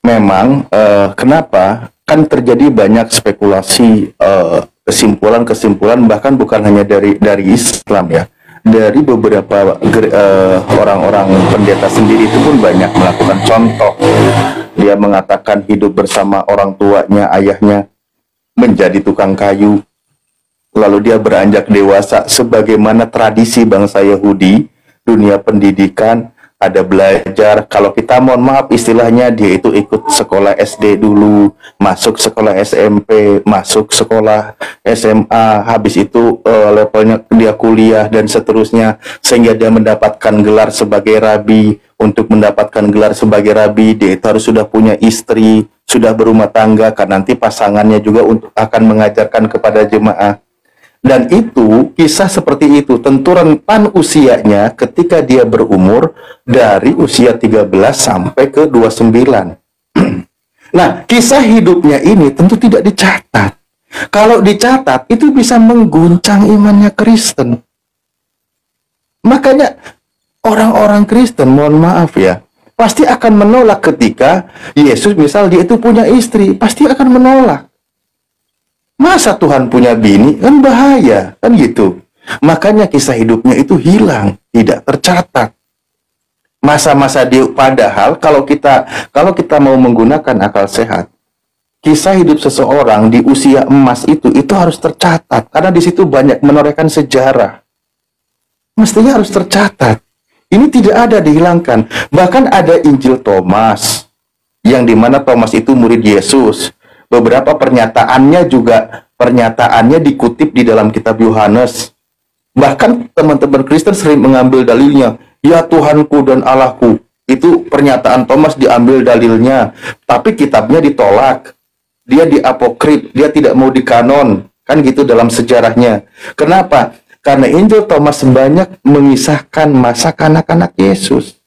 memang kenapa kan terjadi banyak spekulasi, kesimpulan-kesimpulan, bahkan bukan hanya dari Islam ya, dari beberapa orang-orang pendeta sendiri itu pun banyak melakukan contoh. Dia mengatakan hidup bersama orang tuanya, ayahnya menjadi tukang kayu, lalu dia beranjak dewasa sebagaimana tradisi bangsa Yahudi, dunia pendidikan, ada belajar. Kalau kita mohon maaf istilahnya, dia itu ikut sekolah SD dulu, masuk sekolah SMP, masuk sekolah SMA, habis itu levelnya dia kuliah dan seterusnya, sehingga dia mendapatkan gelar sebagai rabi. Untuk mendapatkan gelar sebagai rabi, dia itu harus sudah punya istri, sudah berumah tangga, karena nanti pasangannya juga untuk akan mengajarkan kepada jemaah. Dan itu, kisah seperti itu, tentu rentan usianya ketika dia berumur dari usia 13 sampai ke 29. Nah, kisah hidupnya ini tentu tidak dicatat. Kalau dicatat, itu bisa mengguncang imannya Kristen. Makanya, orang-orang Kristen, mohon maaf ya, pasti akan menolak ketika Yesus misal dia itu punya istri, pasti akan menolak. Masa Tuhan punya bini? Kan bahaya, kan gitu. Makanya kisah hidupnya itu hilang, tidak tercatat. Masa-masa dia, padahal kalau kita mau menggunakan akal sehat, kisah hidup seseorang di usia emas itu harus tercatat, karena di situ banyak menorehkan sejarah. Mestinya harus tercatat. Ini tidak ada dihilangkan. Bahkan ada Injil Thomas, yang dimana Thomas itu murid Yesus. Beberapa pernyataannya dikutip di dalam kitab Yohanes. Bahkan teman-teman Kristen sering mengambil dalilnya, ya Tuhanku dan Allahku. Itu pernyataan Thomas diambil dalilnya, tapi kitabnya ditolak. Dia diapokrif, dia tidak mau dikanon. Kan gitu dalam sejarahnya. Kenapa? Karena Injil Thomas banyak mengisahkan masa kanak-kanak Yesus.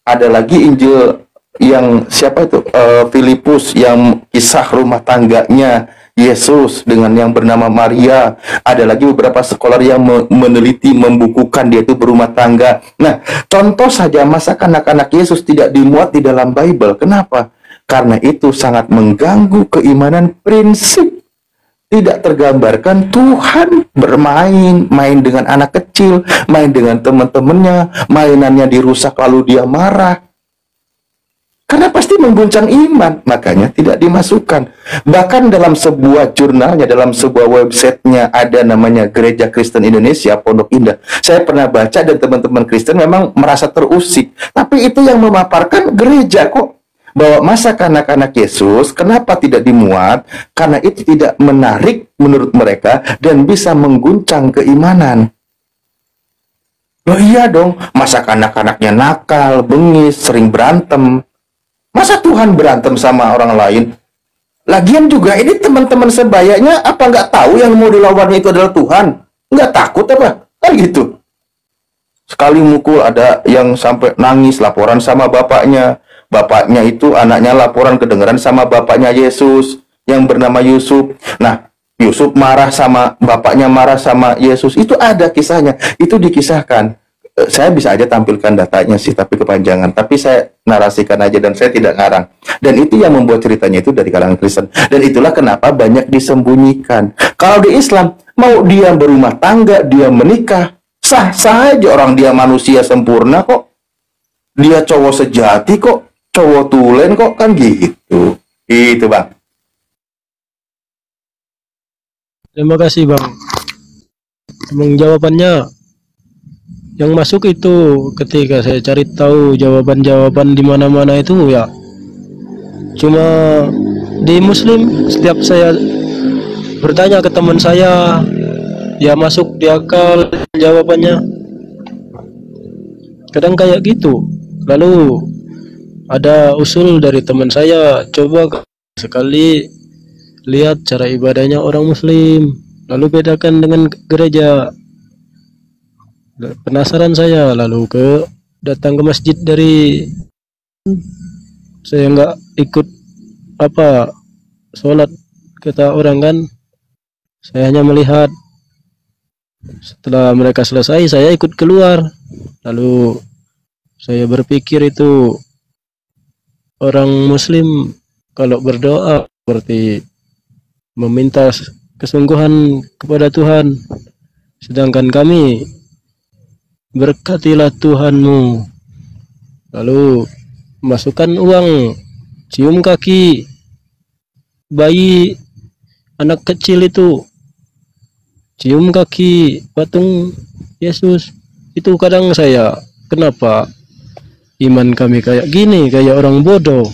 Ada lagi Injil yang siapa itu? Filipus, yang kisah rumah tangganya Yesus dengan yang bernama Maria. Ada lagi beberapa scholar yang meneliti, membukukan dia itu berumah tangga. Nah, contoh saja masa kanak-kanak Yesus tidak dimuat di dalam Bible. Kenapa? Karena itu sangat mengganggu keimanan prinsip. Tidak tergambarkan Tuhan main dengan anak kecil, main dengan teman-temannya, mainannya dirusak lalu dia marah. Karena pasti mengguncang iman, makanya tidak dimasukkan. Bahkan dalam sebuah jurnalnya, dalam sebuah websitenya ada namanya Gereja Kristen Indonesia, Pondok Indah. Saya pernah baca dan teman-teman Kristen memang merasa terusik. Tapi itu yang memaparkan gereja kok. Bahwa masa kanak-kanak Yesus, kenapa tidak dimuat? Karena itu tidak menarik menurut mereka dan bisa mengguncang keimanan. Oh iya dong, masa kanak-kanaknya nakal, bengis, sering berantem. Masa Tuhan berantem sama orang lain? Lagian juga ini teman-teman sebayanya apa nggak tahu yang mau dilawannya itu adalah Tuhan? Nggak takut apa? Kan gitu. Sekali mukul ada yang sampai nangis laporan sama bapaknya. Bapaknya itu anaknya laporan kedengaran sama bapaknya Yesus yang bernama Yusuf. Nah, Yusuf marah sama bapaknya, marah sama Yesus. Itu ada kisahnya. Itu dikisahkan. Saya bisa aja tampilkan datanya sih, tapi kepanjangan. Tapi saya narasikan aja dan saya tidak ngarang. Dan itu yang membuat ceritanya itu dari kalangan Kristen. Dan itulah kenapa banyak disembunyikan. Kalau di Islam, mau dia berumah tangga, dia menikah, sah-sah aja, orang dia manusia sempurna kok. Dia cowok sejati kok. Cowok tulen kok, kan gitu. Itu Bang. Terima kasih Bang. Emang jawabannya yang masuk itu ketika saya cari tahu jawaban-jawaban di mana-mana itu ya cuma di Muslim. Setiap saya bertanya ke teman saya, ya masuk di akal jawabannya. Kadang kayak gitu. Lalu ada usul dari teman saya, coba sekali lihat cara ibadahnya orang Muslim, lalu bedakan dengan gereja. Penasaran saya, lalu datang ke masjid dari saya nggak ikut sholat kata orang kan, saya hanya melihat. Setelah mereka selesai, saya ikut keluar, lalu saya berpikir itu orang Muslim kalau berdoa berarti meminta kesungguhan kepada Tuhan. Sedangkan kami, berkatilah Tuhanmu, lalu masukkan uang, cium kaki bayi anak kecil itu, cium kaki patung Yesus. Itu kadang saya, kenapa iman kami kayak gini, kayak orang bodoh.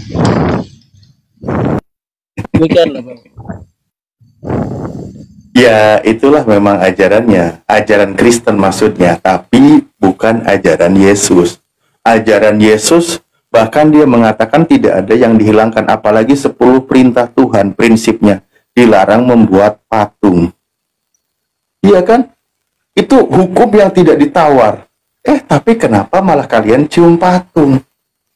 Demikianlah Bang. Ya, itulah memang ajarannya. Ajaran Kristen maksudnya, tapi bukan ajaran Yesus. Ajaran Yesus, bahkan dia mengatakan tidak ada yang dihilangkan, apalagi 10 perintah Tuhan, prinsipnya. Dilarang membuat patung. Iya kan? Itu hukum yang tidak ditawar. Tapi kenapa malah kalian cium patung?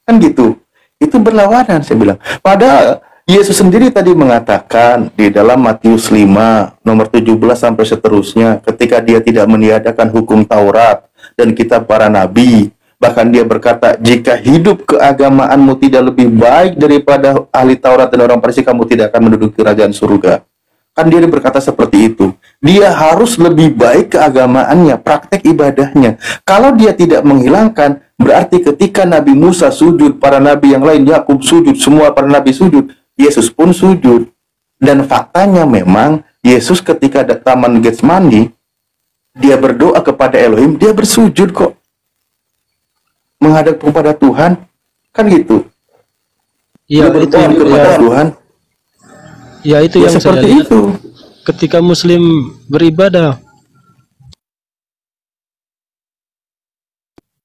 Kan gitu. Itu berlawanan, saya bilang. Padahal Yesus sendiri tadi mengatakan di dalam Matius 5 nomor 17 sampai seterusnya, ketika dia tidak meniadakan hukum Taurat dan kitab para nabi, bahkan dia berkata, jika hidup keagamaanmu tidak lebih baik daripada ahli Taurat dan orang Farisi, kamu tidak akan menduduki kerajaan surga. Kan dia berkata seperti itu. Dia harus lebih baik keagamaannya, praktek ibadahnya. Kalau dia tidak menghilangkan, berarti ketika Nabi Musa sujud, para nabi yang lain, Yakub sujud, semua para nabi sujud, Yesus pun sujud. Dan faktanya memang Yesus ketika ada taman Getsemani, dia berdoa kepada Elohim, dia bersujud kok. Menghadap kepada Tuhan, kan gitu. Ya, dia berdoa kepada Tuhan. Ya, itu yang seperti saya lihat. Itu. Ketika Muslim beribadah,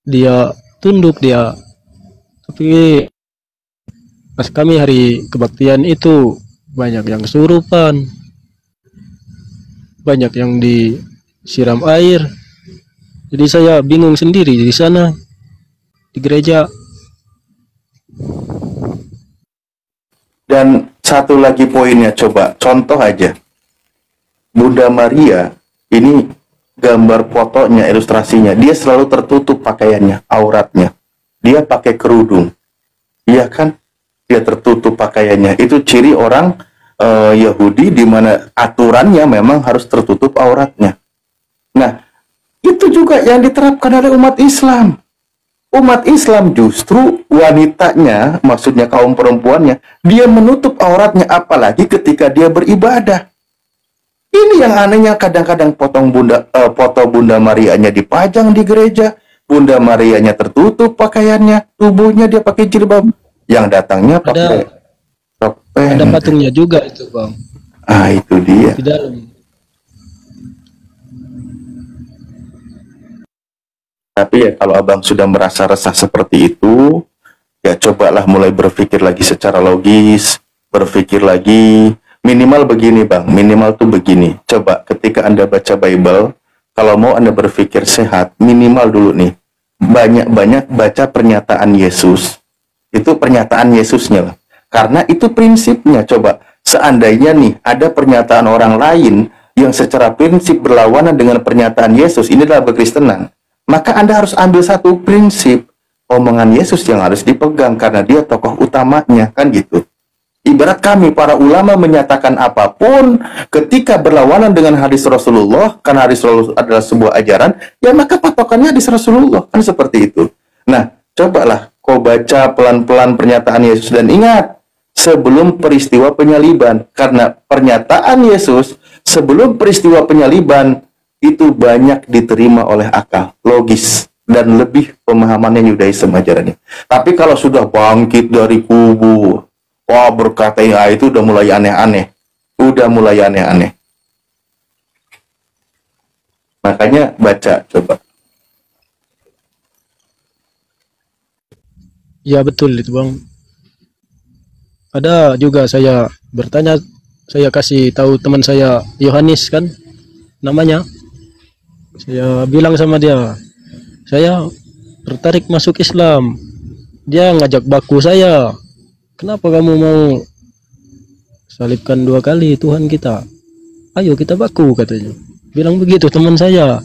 dia tunduk dia. Tapi pas kami hari kebaktian itu banyak yang kesurupan, banyak yang disiram air. Jadi saya bingung sendiri di sana di gereja. Dan satu lagi poinnya, coba contoh aja. Bunda Maria, ini gambar fotonya, ilustrasinya, dia selalu tertutup pakaiannya, auratnya. Dia pakai kerudung. Iya kan? Dia tertutup pakaiannya. Itu ciri orang Yahudi di mana aturannya memang harus tertutup auratnya. Nah, itu juga yang diterapkan oleh umat Islam. Umat Islam justru wanitanya, maksudnya kaum perempuannya, dia menutup auratnya, apalagi ketika dia beribadah. Ini yang anehnya, kadang-kadang foto Bunda Marianya dipajang di gereja, Bunda Marianya tertutup pakaiannya, tubuhnya dia pakai jilbab, yang datangnya pakai topeng. Ada patungnya juga itu Bang. Itu dia. Di dalam. Tapi ya kalau abang sudah merasa resah seperti itu, ya cobalah mulai berpikir lagi secara logis, berpikir lagi, minimal begini bang, minimal tuh begini. Coba ketika Anda baca Bible, kalau mau Anda berpikir sehat, minimal dulu nih, banyak-banyak baca pernyataan Yesus. Itu pernyataan Yesusnya lah. Karena itu prinsipnya, coba. Seandainya nih, ada pernyataan orang lain yang secara prinsip berlawanan dengan pernyataan Yesus, ini adalah kekristenan. Maka Anda harus ambil satu prinsip, omongan Yesus yang harus dipegang karena dia tokoh utamanya, kan gitu. Ibarat kami para ulama menyatakan apapun ketika berlawanan dengan hadis Rasulullah, karena hadis Rasulullah adalah sebuah ajaran, ya maka patokannya hadis Rasulullah, kan seperti itu. Nah, cobalah kau baca pelan-pelan pernyataan Yesus dan ingat, sebelum peristiwa penyaliban, karena pernyataan Yesus sebelum peristiwa penyaliban itu banyak diterima oleh akal, logis, dan lebih pemahamannya Yudaism ajarannya. Tapi kalau sudah bangkit dari kubur, wah berkata ya itu udah mulai aneh-aneh. Makanya baca, coba. Ya betul itu Bang. Ada juga saya bertanya, saya kasih tahu teman saya Yohanes kan namanya. Saya bilang sama dia, saya tertarik masuk Islam. Dia ngajak baku saya. Kenapa kamu mau salibkan 2 kali Tuhan kita? Ayo kita baku katanya. Bilang begitu teman saya.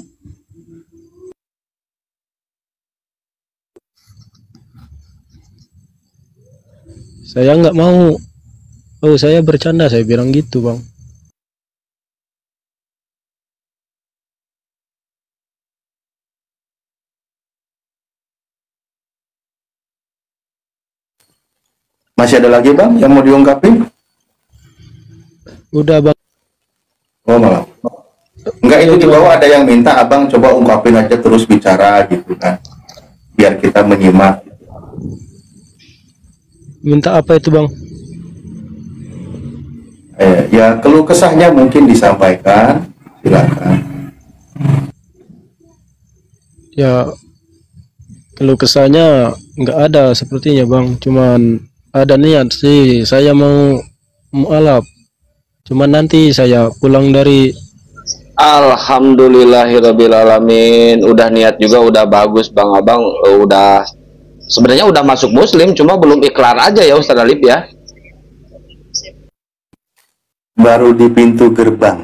Saya nggak mau Oh, saya bercanda, saya bilang gitu, Bang. Masih ada lagi Bang yang mau diungkapin? Udah, Bang. Oh malah. Enggak, itu di bawah ada yang minta abang coba ungkapin aja terus bicara gitu kan. Biar kita menyimak. Minta apa itu, Bang? Ya keluh kesahnya mungkin disampaikan. Silakan. Ya, kalau kesannya nggak ada sepertinya, Bang. Cuman ada niat sih, saya mau mualaf. Cuman nanti saya pulang dari Alhamdulillahirobbilalamin. Udah niat juga, udah bagus Bang Abang. Udah sebenarnya udah masuk Muslim, cuma belum ikrar aja ya Ustaz Alif ya. Baru di pintu gerbang,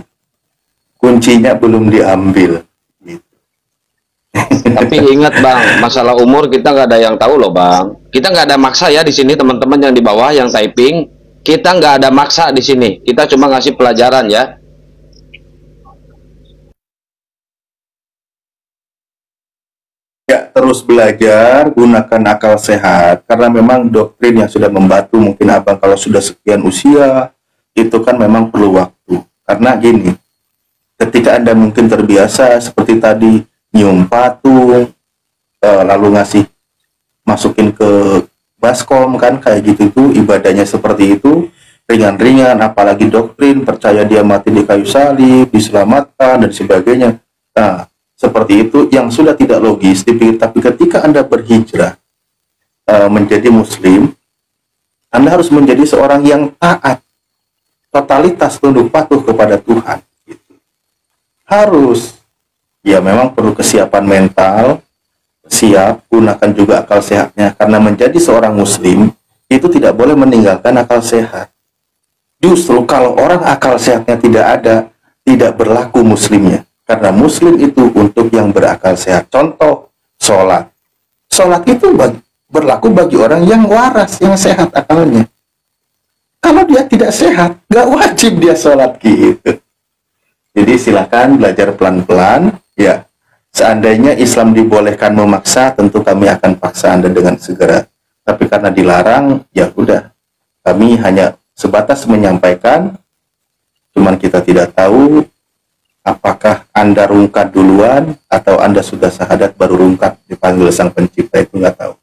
kuncinya belum diambil. Tapi ingat Bang, masalah umur kita nggak ada yang tahu loh Bang. Kita nggak ada maksa ya di sini, teman-teman yang di bawah yang typing. Kita nggak ada maksa di sini. Kita cuma ngasih pelajaran ya. Ya, terus belajar, gunakan akal sehat. Karena memang doktrin yang sudah membatu mungkin abang kalau sudah sekian usia, itu kan memang perlu waktu. Karena gini, ketika Anda mungkin terbiasa seperti tadi, nyium patung, lalu masukin ke baskom kan, kayak gitu tuh, ibadahnya seperti itu, ringan-ringan, apalagi doktrin, percaya dia mati di kayu salib, diselamatkan, dan sebagainya. Nah, seperti itu yang sudah tidak logis dipikir, tapi ketika Anda berhijrah menjadi muslim, Anda harus menjadi seorang yang taat, totalitas tunduk patuh kepada Tuhan. Harus, ya memang perlu kesiapan mental, siap, gunakan juga akal sehatnya, karena menjadi seorang muslim itu tidak boleh meninggalkan akal sehat. Justru kalau orang akal sehatnya tidak ada, tidak berlaku muslimnya. Karena muslim itu untuk yang berakal sehat. Contoh, sholat. Sholat itu berlaku bagi orang yang waras, yang sehat akalnya. Kalau dia tidak sehat, nggak wajib dia sholat gitu. Jadi silakan belajar pelan-pelan. Ya, seandainya Islam dibolehkan memaksa, tentu kami akan paksa Anda dengan segera. Tapi karena dilarang, ya udah. Kami hanya sebatas menyampaikan, cuman kita tidak tahu apakah Anda rungkat duluan atau Anda sudah syahadat baru rungkat dipanggil Sang Pencipta, itu nggak tahu.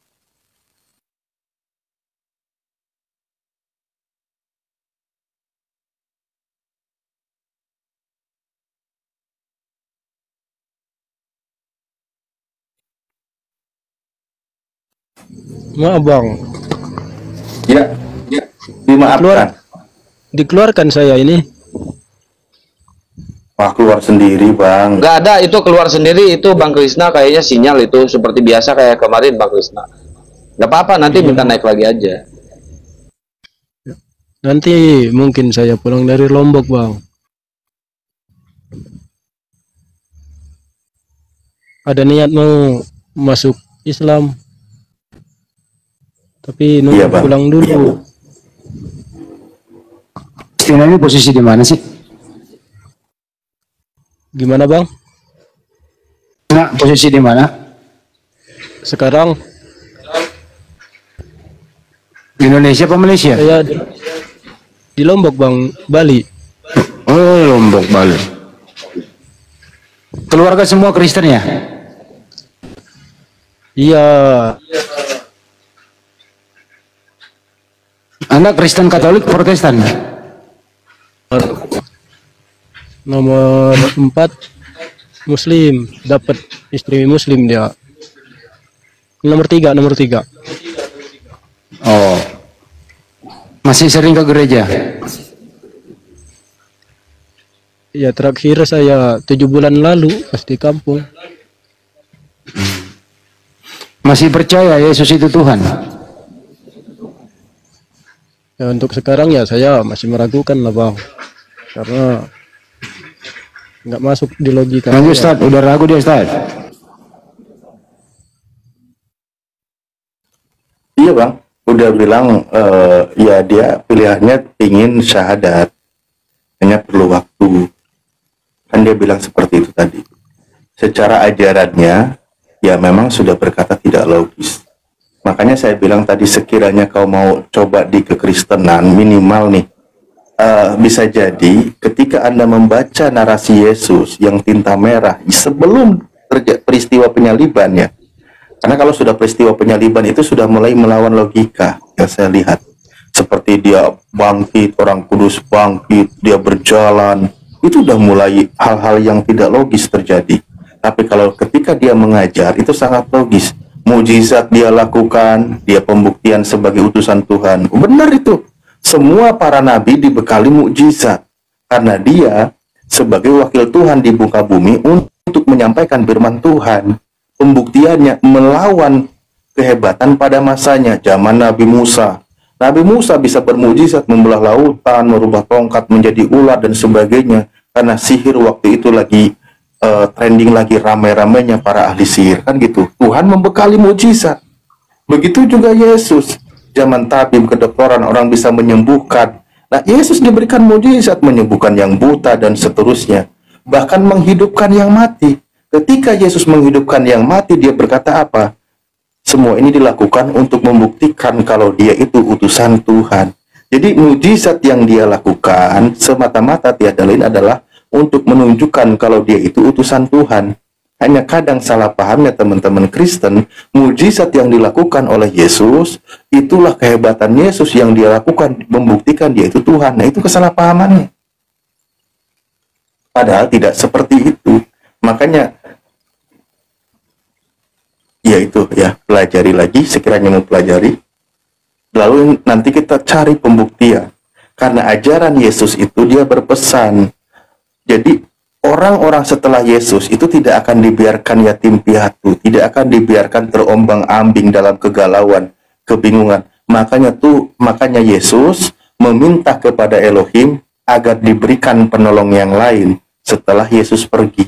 maaf, Bang. Ya, dimaafkan. Dikeluarkan saya ini. Wah, keluar sendiri Bang. Nggak ada, itu keluar sendiri. Itu Bang Krisna kayaknya sinyal itu seperti biasa kayak kemarin Bang Krisna. Nggak apa-apa, nanti minta naik lagi aja. Nanti mungkin saya pulang dari Lombok, Bang. Ada niat mau masuk Islam, tapi nunggu Bang. pulang dulu. Ini posisi di mana sih? Gimana, Bang? Nah, posisi di mana? Sekarang Di Indonesia apa Malaysia? saya di Lombok, Bang, Bali. Oh, Lombok, Bali. Keluarga semua Kristen ya? Iya, Anda Kristen Katolik Protestan? nomor 4 Muslim, dapat istri Muslim dia. Nomor 3. Oh. Masih sering ke gereja? Ya, terakhir saya 7 bulan lalu pas di kampung. Masih percaya Yesus itu Tuhan? Ya, untuk sekarang ya saya masih meragukan lah, Bang. Karena nggak masuk di logika. Lanjut saya. Ustaz, udah ragu dia Ustaz? Iya Bang, dia bilang ya dia pilihannya ingin syahadat, hanya perlu waktu. Kan dia bilang seperti itu tadi. Secara ajarannya ya memang sudah berkata tidak logis. Makanya saya bilang tadi, sekiranya kau mau coba di kekristenan, minimal nih bisa jadi ketika Anda membaca narasi Yesus yang tinta merah sebelum peristiwa penyaliban ya. Karena kalau sudah peristiwa penyaliban itu sudah mulai melawan logika yang saya lihat. Seperti dia bangkit, orang kudus bangkit, dia berjalan. Itu udah mulai hal-hal yang tidak logis terjadi. Tapi kalau ketika dia mengajar, itu sangat logis. Mujizat dia lakukan, dia pembuktian sebagai utusan Tuhan. Benar itu. Semua para nabi dibekali mukjizat. Karena dia sebagai wakil Tuhan di muka bumi untuk menyampaikan firman Tuhan. Pembuktiannya melawan kehebatan pada masanya, zaman Nabi Musa. Nabi Musa bisa bermujizat membelah lautan, merubah tongkat menjadi ular dan sebagainya. Karena sihir waktu itu lagi trending, lagi ramai-ramainya para ahli sihir, kan gitu. Tuhan membekali mujizat. Begitu juga Yesus. Zaman tabib, kedokteran, orang bisa menyembuhkan. Nah, Yesus diberikan mujizat, menyembuhkan yang buta dan seterusnya. Bahkan menghidupkan yang mati. Ketika Yesus menghidupkan yang mati, dia berkata apa? Semua ini dilakukan untuk membuktikan kalau dia itu utusan Tuhan. Jadi mujizat yang dia lakukan semata-mata tiada lain adalah untuk menunjukkan kalau dia itu utusan Tuhan. Hanya kadang salah pahamnya teman-teman Kristen, mujizat yang dilakukan oleh Yesus, itulah kehebatan Yesus yang dia lakukan, membuktikan dia itu Tuhan. Nah, itu kesalahpahamannya. Padahal tidak seperti itu. Makanya ya itu ya, pelajari lagi sekiranya mau pelajari, lalu nanti kita cari pembuktian. Karena ajaran Yesus itu dia berpesan, jadi orang-orang setelah Yesus itu tidak akan dibiarkan yatim piatu, tidak akan dibiarkan terombang-ambing dalam kegalauan, kebingungan. Makanya Yesus meminta kepada Elohim agar diberikan penolong yang lain setelah Yesus pergi.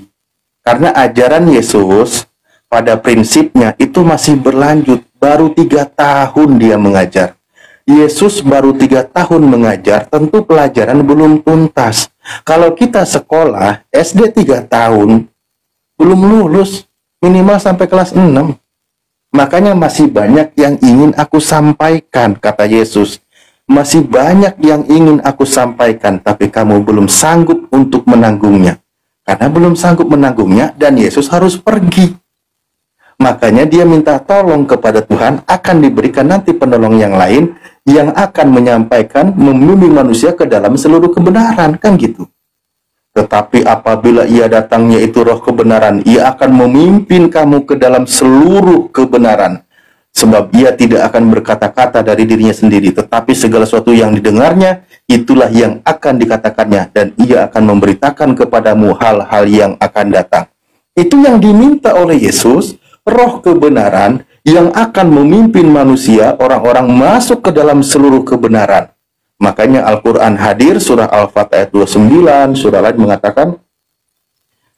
Karena ajaran Yesus pada prinsipnya itu masih berlanjut. Baru 3 tahun dia mengajar. Yesus baru 3 tahun mengajar, tentu pelajaran belum tuntas. Kalau kita sekolah SD 3 tahun belum lulus, minimal sampai kelas 6. Makanya masih banyak yang ingin aku sampaikan, kata Yesus. Masih banyak yang ingin aku sampaikan, tapi kamu belum sanggup untuk menanggungnya. Karena belum sanggup menanggungnya dan Yesus harus pergi. Makanya dia minta tolong kepada Tuhan, akan diberikan nanti penolong yang lain yang akan menyampaikan, membimbing manusia ke dalam seluruh kebenaran, kan gitu. Tetapi apabila ia datangnya itu roh kebenaran, ia akan memimpin kamu ke dalam seluruh kebenaran. Sebab ia tidak akan berkata-kata dari dirinya sendiri, tetapi segala sesuatu yang didengarnya, itulah yang akan dikatakannya, dan ia akan memberitakan kepadamu hal-hal yang akan datang. Itu yang diminta oleh Yesus, roh kebenaran yang akan memimpin manusia, orang-orang masuk ke dalam seluruh kebenaran. Makanya Al-Quran hadir, surah Al-Fat ayat 29, surah lain mengatakan,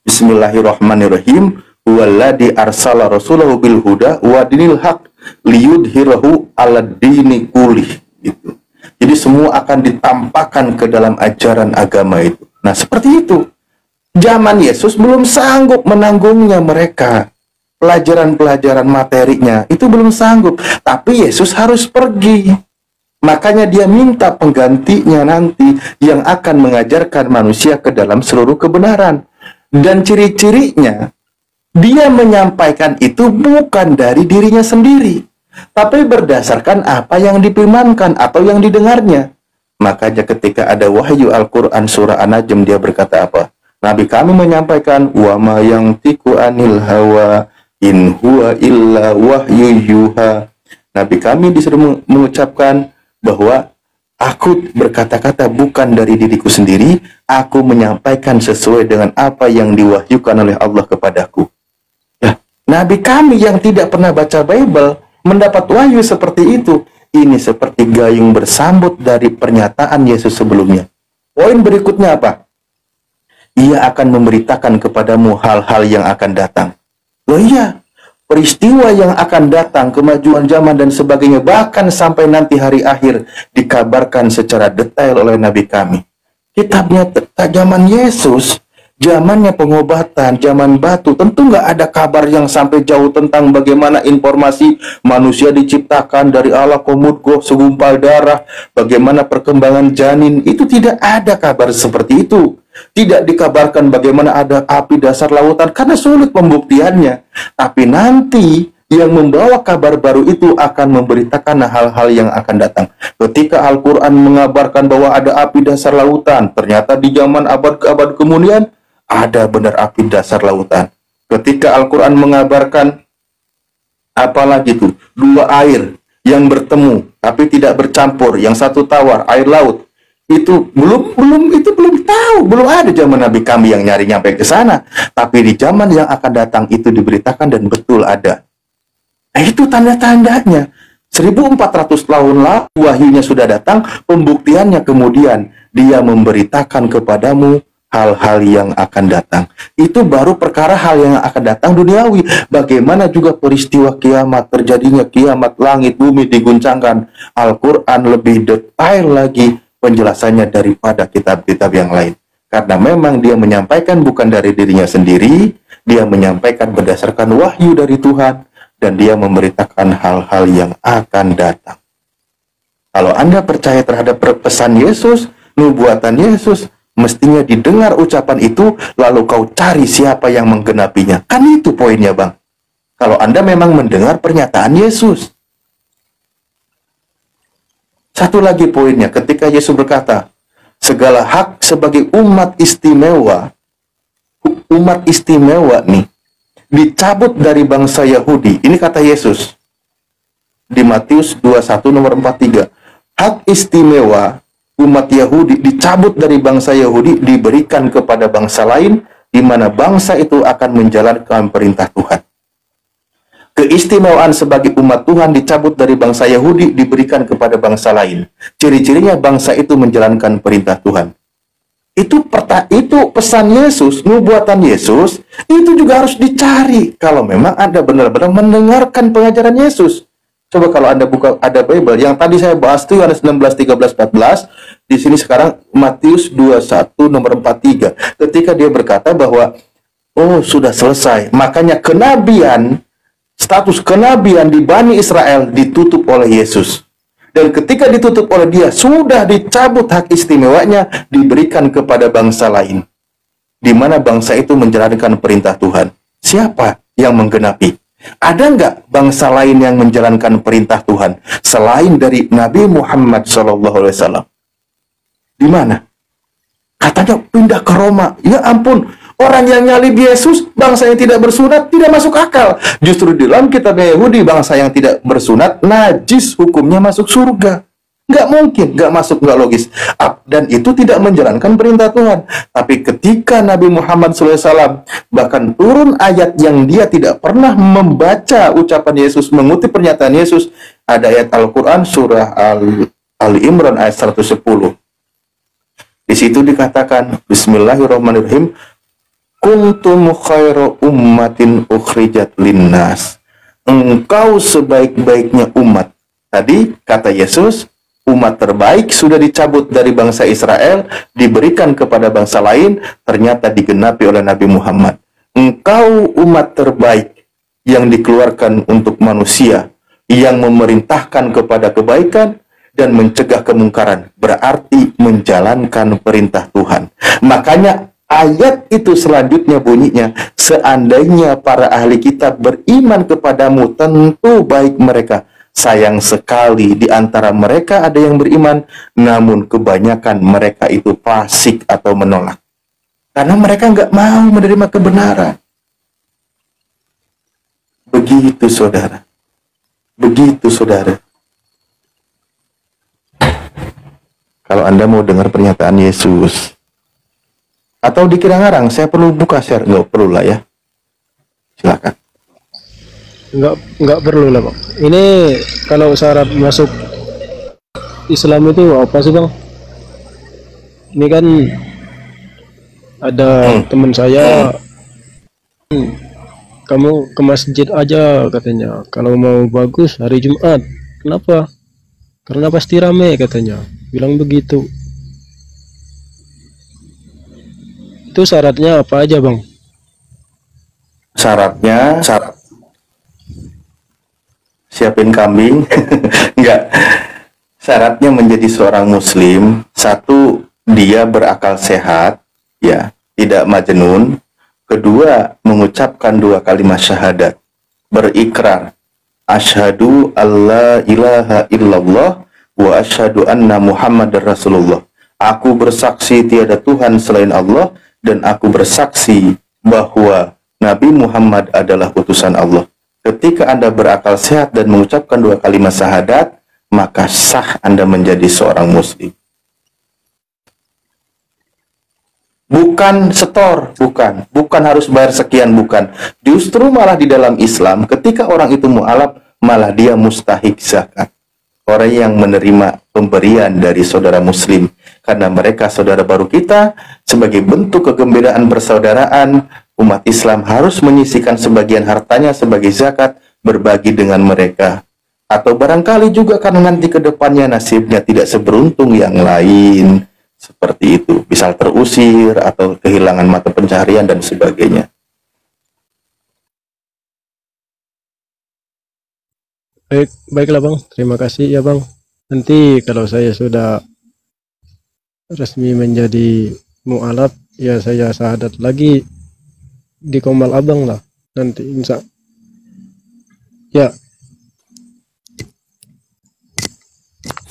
Bismillahirrahmanirrahim, Huwaladzi arsala rasulahu bil huda wa dinil haq liyudhirahu ala dini kulih. Gitu. Jadi semua akan ditampakkan ke dalam ajaran agama itu. Nah seperti itu. Zaman Yesus belum sanggup menanggungnya mereka. Pelajaran-pelajaran materinya itu belum sanggup, tapi Yesus harus pergi. Makanya dia minta penggantinya nanti yang akan mengajarkan manusia ke dalam seluruh kebenaran. Dan ciri-cirinya, dia menyampaikan itu bukan dari dirinya sendiri, tapi berdasarkan apa yang difirmankan atau yang didengarnya. Makanya ketika ada wahyu Al-Quran surah An-Najm, dia berkata apa? Nabi kami menyampaikan, wa ma yantiqu anil hawa in huwa illa wahyu yuha. Nabi kami disuruh mengucapkan bahwa aku berkata-kata bukan dari diriku sendiri, aku menyampaikan sesuai dengan apa yang diwahyukan oleh Allah kepadaku. Ya, Nabi kami yang tidak pernah baca Bible mendapat wahyu seperti itu. Ini seperti gayung bersambut dari pernyataan Yesus sebelumnya. Poin berikutnya apa? Ia akan memberitakan kepadamu hal-hal yang akan datang. Loh iya, peristiwa yang akan datang, kemajuan zaman dan sebagainya, bahkan sampai nanti hari akhir dikabarkan secara detail oleh Nabi kami. Kitabnya zaman Yesus, zamannya pengobatan, zaman batu, tentu nggak ada kabar yang sampai jauh tentang bagaimana informasi manusia diciptakan dari Allah komudgo segumpal darah, bagaimana perkembangan janin, itu tidak ada kabar seperti itu. Tidak dikabarkan bagaimana ada api dasar lautan, karena sulit pembuktiannya. Tapi nanti yang membawa kabar baru itu akan memberitakan hal-hal yang akan datang. Ketika Al-Quran mengabarkan bahwa ada api dasar lautan, ternyata di zaman abad ke abad kemudian ada benar api dasar lautan. Ketika Al-Quran mengabarkan apalagi itu, dua air yang bertemu tapi tidak bercampur, yang satu tawar, air laut, itu belum tahu, belum ada zaman Nabi kami yang nyari nyampe ke sana. Tapi di zaman yang akan datang itu diberitakan dan betul ada. Nah, itu tanda-tandanya. 1400 tahun lalu wahyunya sudah datang, pembuktiannya kemudian dia memberitakan kepadamu hal-hal yang akan datang. Itu baru perkara hal yang akan datang duniawi. Bagaimana juga peristiwa kiamat, terjadinya kiamat, langit bumi diguncangkan. Al-Quran lebih detail lagi penjelasannya daripada kitab-kitab yang lain. Karena memang dia menyampaikan bukan dari dirinya sendiri, dia menyampaikan berdasarkan wahyu dari Tuhan, dan dia memberitakan hal-hal yang akan datang. Kalau Anda percaya terhadap pesan Yesus, nubuatan Yesus, mestinya didengar ucapan itu, lalu kau cari siapa yang menggenapinya. Kan itu poinnya, Bang. Kalau Anda memang mendengar pernyataan Yesus. Satu lagi poinnya, ketika Yesus berkata, segala hak sebagai umat istimewa nih, dicabut dari bangsa Yahudi. Ini kata Yesus di Matius 21 nomor 43. Hak istimewa umat Yahudi dicabut dari bangsa Yahudi, diberikan kepada bangsa lain, di mana bangsa itu akan menjalankan perintah Tuhan. Keistimewaan sebagai umat Tuhan dicabut dari bangsa Yahudi, diberikan kepada bangsa lain. Ciri-cirinya bangsa itu menjalankan perintah Tuhan. Itu pesan Yesus, nubuatan Yesus, itu juga harus dicari kalau memang Anda benar-benar mendengarkan pengajaran Yesus. Coba kalau Anda buka ada Bible, yang tadi saya bahas itu Yohanes 16, 13, 14, di sini sekarang Matius 21 nomor 43. Ketika dia berkata bahwa oh sudah selesai, makanya status kenabian di Bani Israel ditutup oleh Yesus. Dan ketika ditutup oleh dia, sudah dicabut hak istimewanya, diberikan kepada bangsa lain. Di mana bangsa itu menjalankan perintah Tuhan. Siapa yang menggenapi? Ada nggak bangsa lain yang menjalankan perintah Tuhan selain dari Nabi Muhammad SAW? Di mana? Katanya pindah ke Roma. Ya ampun, orang yang nyalib Yesus, bangsa yang tidak bersunat, tidak masuk akal. Justru di dalam kitab Yahudi, bangsa yang tidak bersunat, najis, hukumnya masuk surga. Nggak mungkin, nggak masuk, nggak logis. Dan itu tidak menjalankan perintah Tuhan. Tapi ketika Nabi Muhammad SAW bahkan turun ayat yang dia tidak pernah membaca ucapan Yesus, mengutip pernyataan Yesus, ada ayat Al-Quran surah Al-Imran ayat 110. Di situ dikatakan, Bismillahirrahmanirrahim, kuntum khairu ummatin ukhrijat linnas. Engkau sebaik-baiknya umat. Tadi kata Yesus, umat terbaik sudah dicabut dari bangsa Israel, diberikan kepada bangsa lain, ternyata digenapi oleh Nabi Muhammad. Engkau umat terbaik yang dikeluarkan untuk manusia, yang memerintahkan kepada kebaikan dan mencegah kemungkaran, berarti menjalankan perintah Tuhan. Makanya ayat itu selanjutnya bunyinya, seandainya para ahli kitab beriman kepadamu, tentu baik mereka. Sayang sekali di antara mereka ada yang beriman, namun kebanyakan mereka itu fasik atau menolak. Karena mereka nggak mau menerima kebenaran. Begitu saudara. Begitu saudara. Kalau Anda mau dengar pernyataan Yesus, atau dikira ngarang, saya perlu buka share. Nggak perlu lah ya. Silakan. Nggak perlu lah, Pak. Ini kalau syarat masuk Islam itu apa sih, Bang? Ini kan ada teman saya kamu ke masjid aja katanya. Kalau mau bagus hari Jumat. Kenapa? Karena pasti rame katanya. Bilang begitu. Itu syaratnya apa aja, Bang? Syaratnya siapin kambing. Enggak. Syaratnya menjadi seorang muslim, satu, dia berakal sehat, ya, tidak majnun. Kedua, mengucapkan 2 kalimat syahadat, berikrar asyhadu alla ilaha illallah wa asyhadu anna muhammadar rasulullah. Aku bersaksi tiada Tuhan selain Allah, dan aku bersaksi bahwa Nabi Muhammad adalah utusan Allah. Ketika Anda berakal sehat dan mengucapkan 2 kalimat syahadat, maka sah Anda menjadi seorang muslim. Bukan setor, bukan harus bayar sekian, bukan. Justru malah di dalam Islam, ketika orang itu mu'alaf, malah dia mustahik zakat. Orang yang menerima pemberian dari saudara muslim, karena mereka saudara baru kita, sebagai bentuk kegembiraan persaudaraan, umat Islam harus menyisihkan sebagian hartanya sebagai zakat, berbagi dengan mereka. Atau barangkali juga karena nanti ke depannya nasibnya tidak seberuntung yang lain. Seperti itu, misal terusir atau kehilangan mata pencaharian dan sebagainya. Baiklah Bang, terima kasih ya Bang. Nanti kalau saya sudah resmi menjadi mu'alaf, ya saya syahadat lagi di Komal Abang lah. Nanti insya. Ya.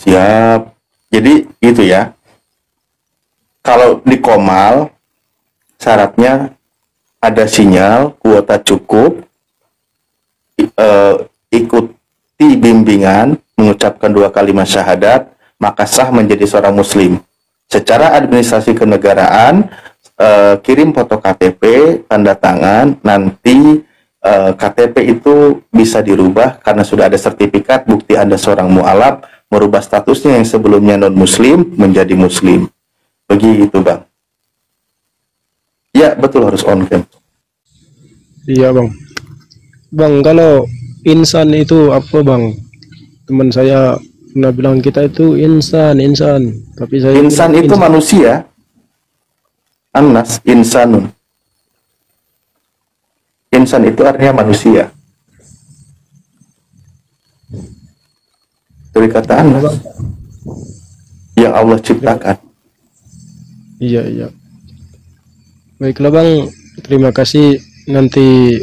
Siap. Jadi itu ya. Kalau di Komal, syaratnya ada sinyal, kuota cukup, ikuti bimbingan, mengucapkan 2 kalimat syahadat, maka sah menjadi seorang muslim. Secara administrasi kenegaraan, kirim foto KTP, tanda tangan, nanti KTP itu bisa dirubah karena sudah ada sertifikat bukti Anda seorang mu'alaf, merubah statusnya yang sebelumnya non-muslim menjadi muslim. Begitu Bang. Ya betul, harus on cam. Iya Bang. Bang, kalau insan itu apa Bang? Teman saya pernah bilang kita itu insan. Tapi saya Insan itu insan. manusia. Anas, insanun. Insan itu artinya manusia. Dari kata Anas yang Allah ciptakan. Iya. Baiklah Bang, terima kasih. Nanti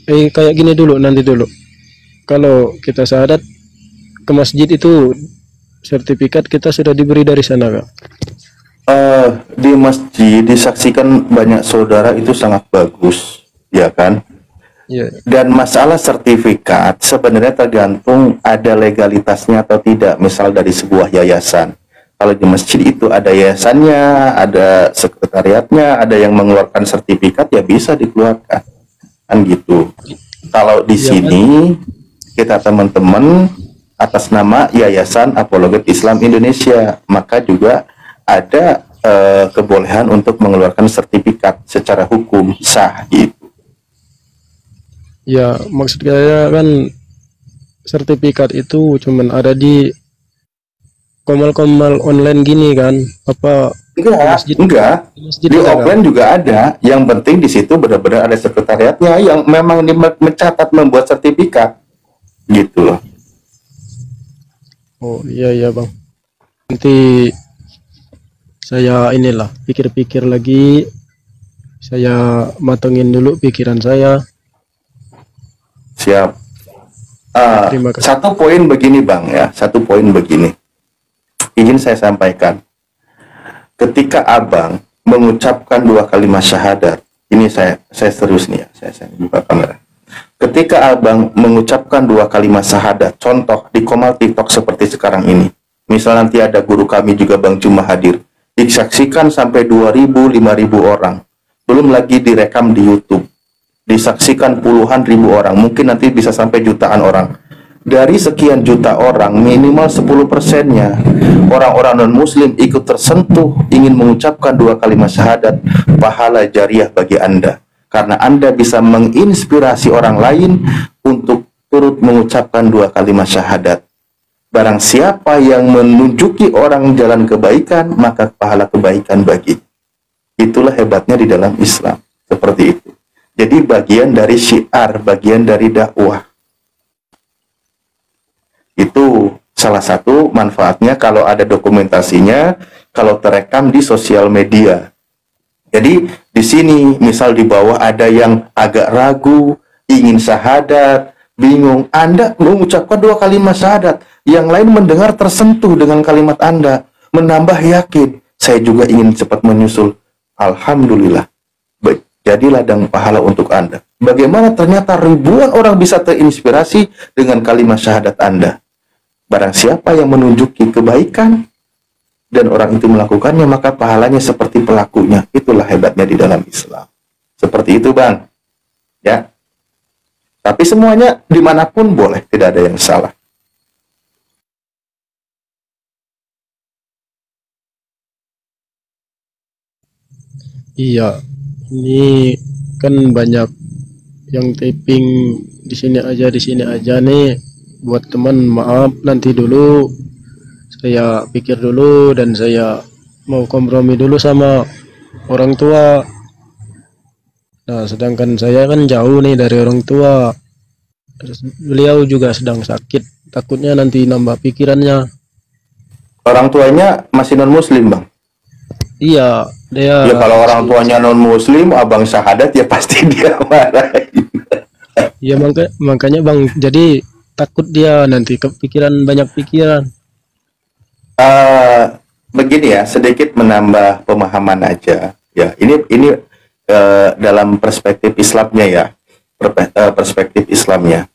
kayak gini dulu, nanti dulu. Kalau kita syahadat ke masjid itu sertifikat kita sudah diberi dari sana Kak? Di masjid disaksikan banyak saudara itu sangat bagus, ya kan? Iya. Dan masalah sertifikat sebenarnya tergantung ada legalitasnya atau tidak. Misal dari sebuah yayasan. Kalau di masjid itu ada yayasannya, ada sekretariatnya, ada yang mengeluarkan sertifikat, ya bisa dikeluarkan. Kan gitu. Kalau di sini kita teman-teman atas nama Yayasan Apologet Islam Indonesia, maka juga ada kebolehan untuk mengeluarkan sertifikat secara hukum sah gitu. Ya, maksud saya kan sertifikat itu cuman ada di komal-komal online gini kan? Apa Enggak. masjid Di ada, offline juga ada. Yang penting di situ benar-benar ada sekretariatnya yang memang mencatat membuat sertifikat. Gitu loh. Oh iya Bang. Nanti saya inilah pikir-pikir lagi. Saya matengin dulu pikiran saya. Siap. Terima kasih. Satu poin begini Bang ya. Satu poin begini. Ingin saya sampaikan. Ketika Abang mengucapkan 2 kalimat syahadat, ini saya serius nih ya. Saya buka kamera. Ketika Abang mengucapkan 2 kalimat syahadat, contoh di Komal TikTok seperti sekarang ini. Misal nanti ada guru kami juga Bang Cuma hadir. Disaksikan sampai 2.000, 5.000 orang. Belum lagi direkam di YouTube. Disaksikan puluhan ribu orang. Mungkin nanti bisa sampai jutaan orang. Dari sekian juta orang, minimal 10%-nya orang-orang non-muslim ikut tersentuh, ingin mengucapkan 2 kalimat syahadat, pahala jariah bagi Anda. karena Anda bisa menginspirasi orang lain untuk turut mengucapkan 2 kalimat syahadat. Barang siapa yang menunjuki orang jalan kebaikan, maka pahala kebaikan bagi. Itulah hebatnya di dalam Islam. Seperti itu. Jadi bagian dari syiar, bagian dari dakwah. Itu salah satu manfaatnya kalau ada dokumentasinya, kalau terekam di sosial media. Jadi di sini misal di bawah ada yang agak ragu, ingin syahadat, bingung, Anda mengucapkan 2 kalimat syahadat, yang lain mendengar tersentuh dengan kalimat Anda, menambah yakin, saya juga ingin cepat menyusul. Alhamdulillah, jadi ladang pahala untuk Anda. Bagaimana ternyata ribuan orang bisa terinspirasi dengan kalimat syahadat Anda. Barang siapa yang menunjuki kebaikan dan orang itu melakukannya, maka pahalanya seperti pelakunya. Itulah hebatnya di dalam Islam. Seperti itu, Bang. Ya. Tapi semuanya dimanapun boleh, tidak ada yang salah. Iya, ini kan banyak yang taping di sini aja nih. Buat teman, maaf nanti dulu. Saya pikir dulu dan saya mau kompromi dulu sama orang tua. Nah, sedangkan saya kan jauh nih dari orang tua. Beliau juga sedang sakit. Takutnya nanti nambah pikirannya. Orang tuanya masih non-muslim, Bang? Iya, dia. Ya kalau orang tuanya non-muslim, abang syahadat ya pasti dia marahin. Ya makanya Bang, jadi takut dia nanti kepikiran, banyak pikiran. Begini ya, sedikit menambah pemahaman aja. Ya, ini dalam perspektif Islamnya ya, perspektif Islamnya.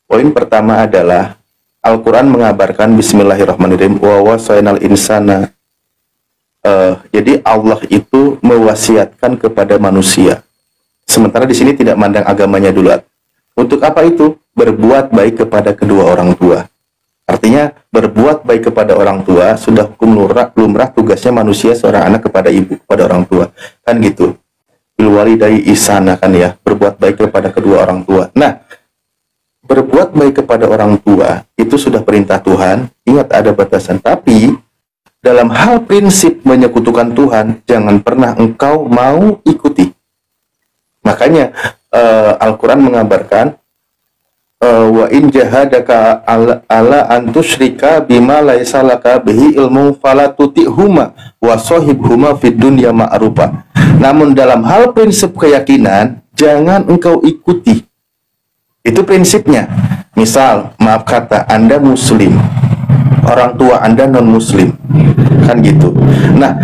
Poin pertama adalah Al-Quran mengabarkan Bismillahirrahmanirrahim wa wasainal insana. Jadi Allah itu mewasiatkan kepada manusia. Sementara di sini tidak mandang agamanya dulu. Untuk apa itu? Berbuat baik kepada kedua orang tua. Artinya berbuat baik kepada orang tua sudah hukum lumrah tugasnya manusia seorang anak kepada ibu, kepada orang tua. Kan gitu. Bil walidayni ihsana kan ya, berbuat baik kepada kedua orang tua. Nah, berbuat baik kepada orang tua itu sudah perintah Tuhan. Ingat ada batasan. Tapi dalam hal prinsip menyekutukan Tuhan, jangan pernah engkau mau ikuti. Makanya Al-Quran mengabarkan wa in jahadaka ala antusyrika bima laisa laka bihi ilmu fala tutihuma wa sahibhuma fid dunya ma'rufa. Namun dalam hal prinsip keyakinan jangan engkau ikuti. Itu prinsipnya. Misal, maaf kata, Anda muslim, orang tua Anda non-muslim, kan gitu. Nah,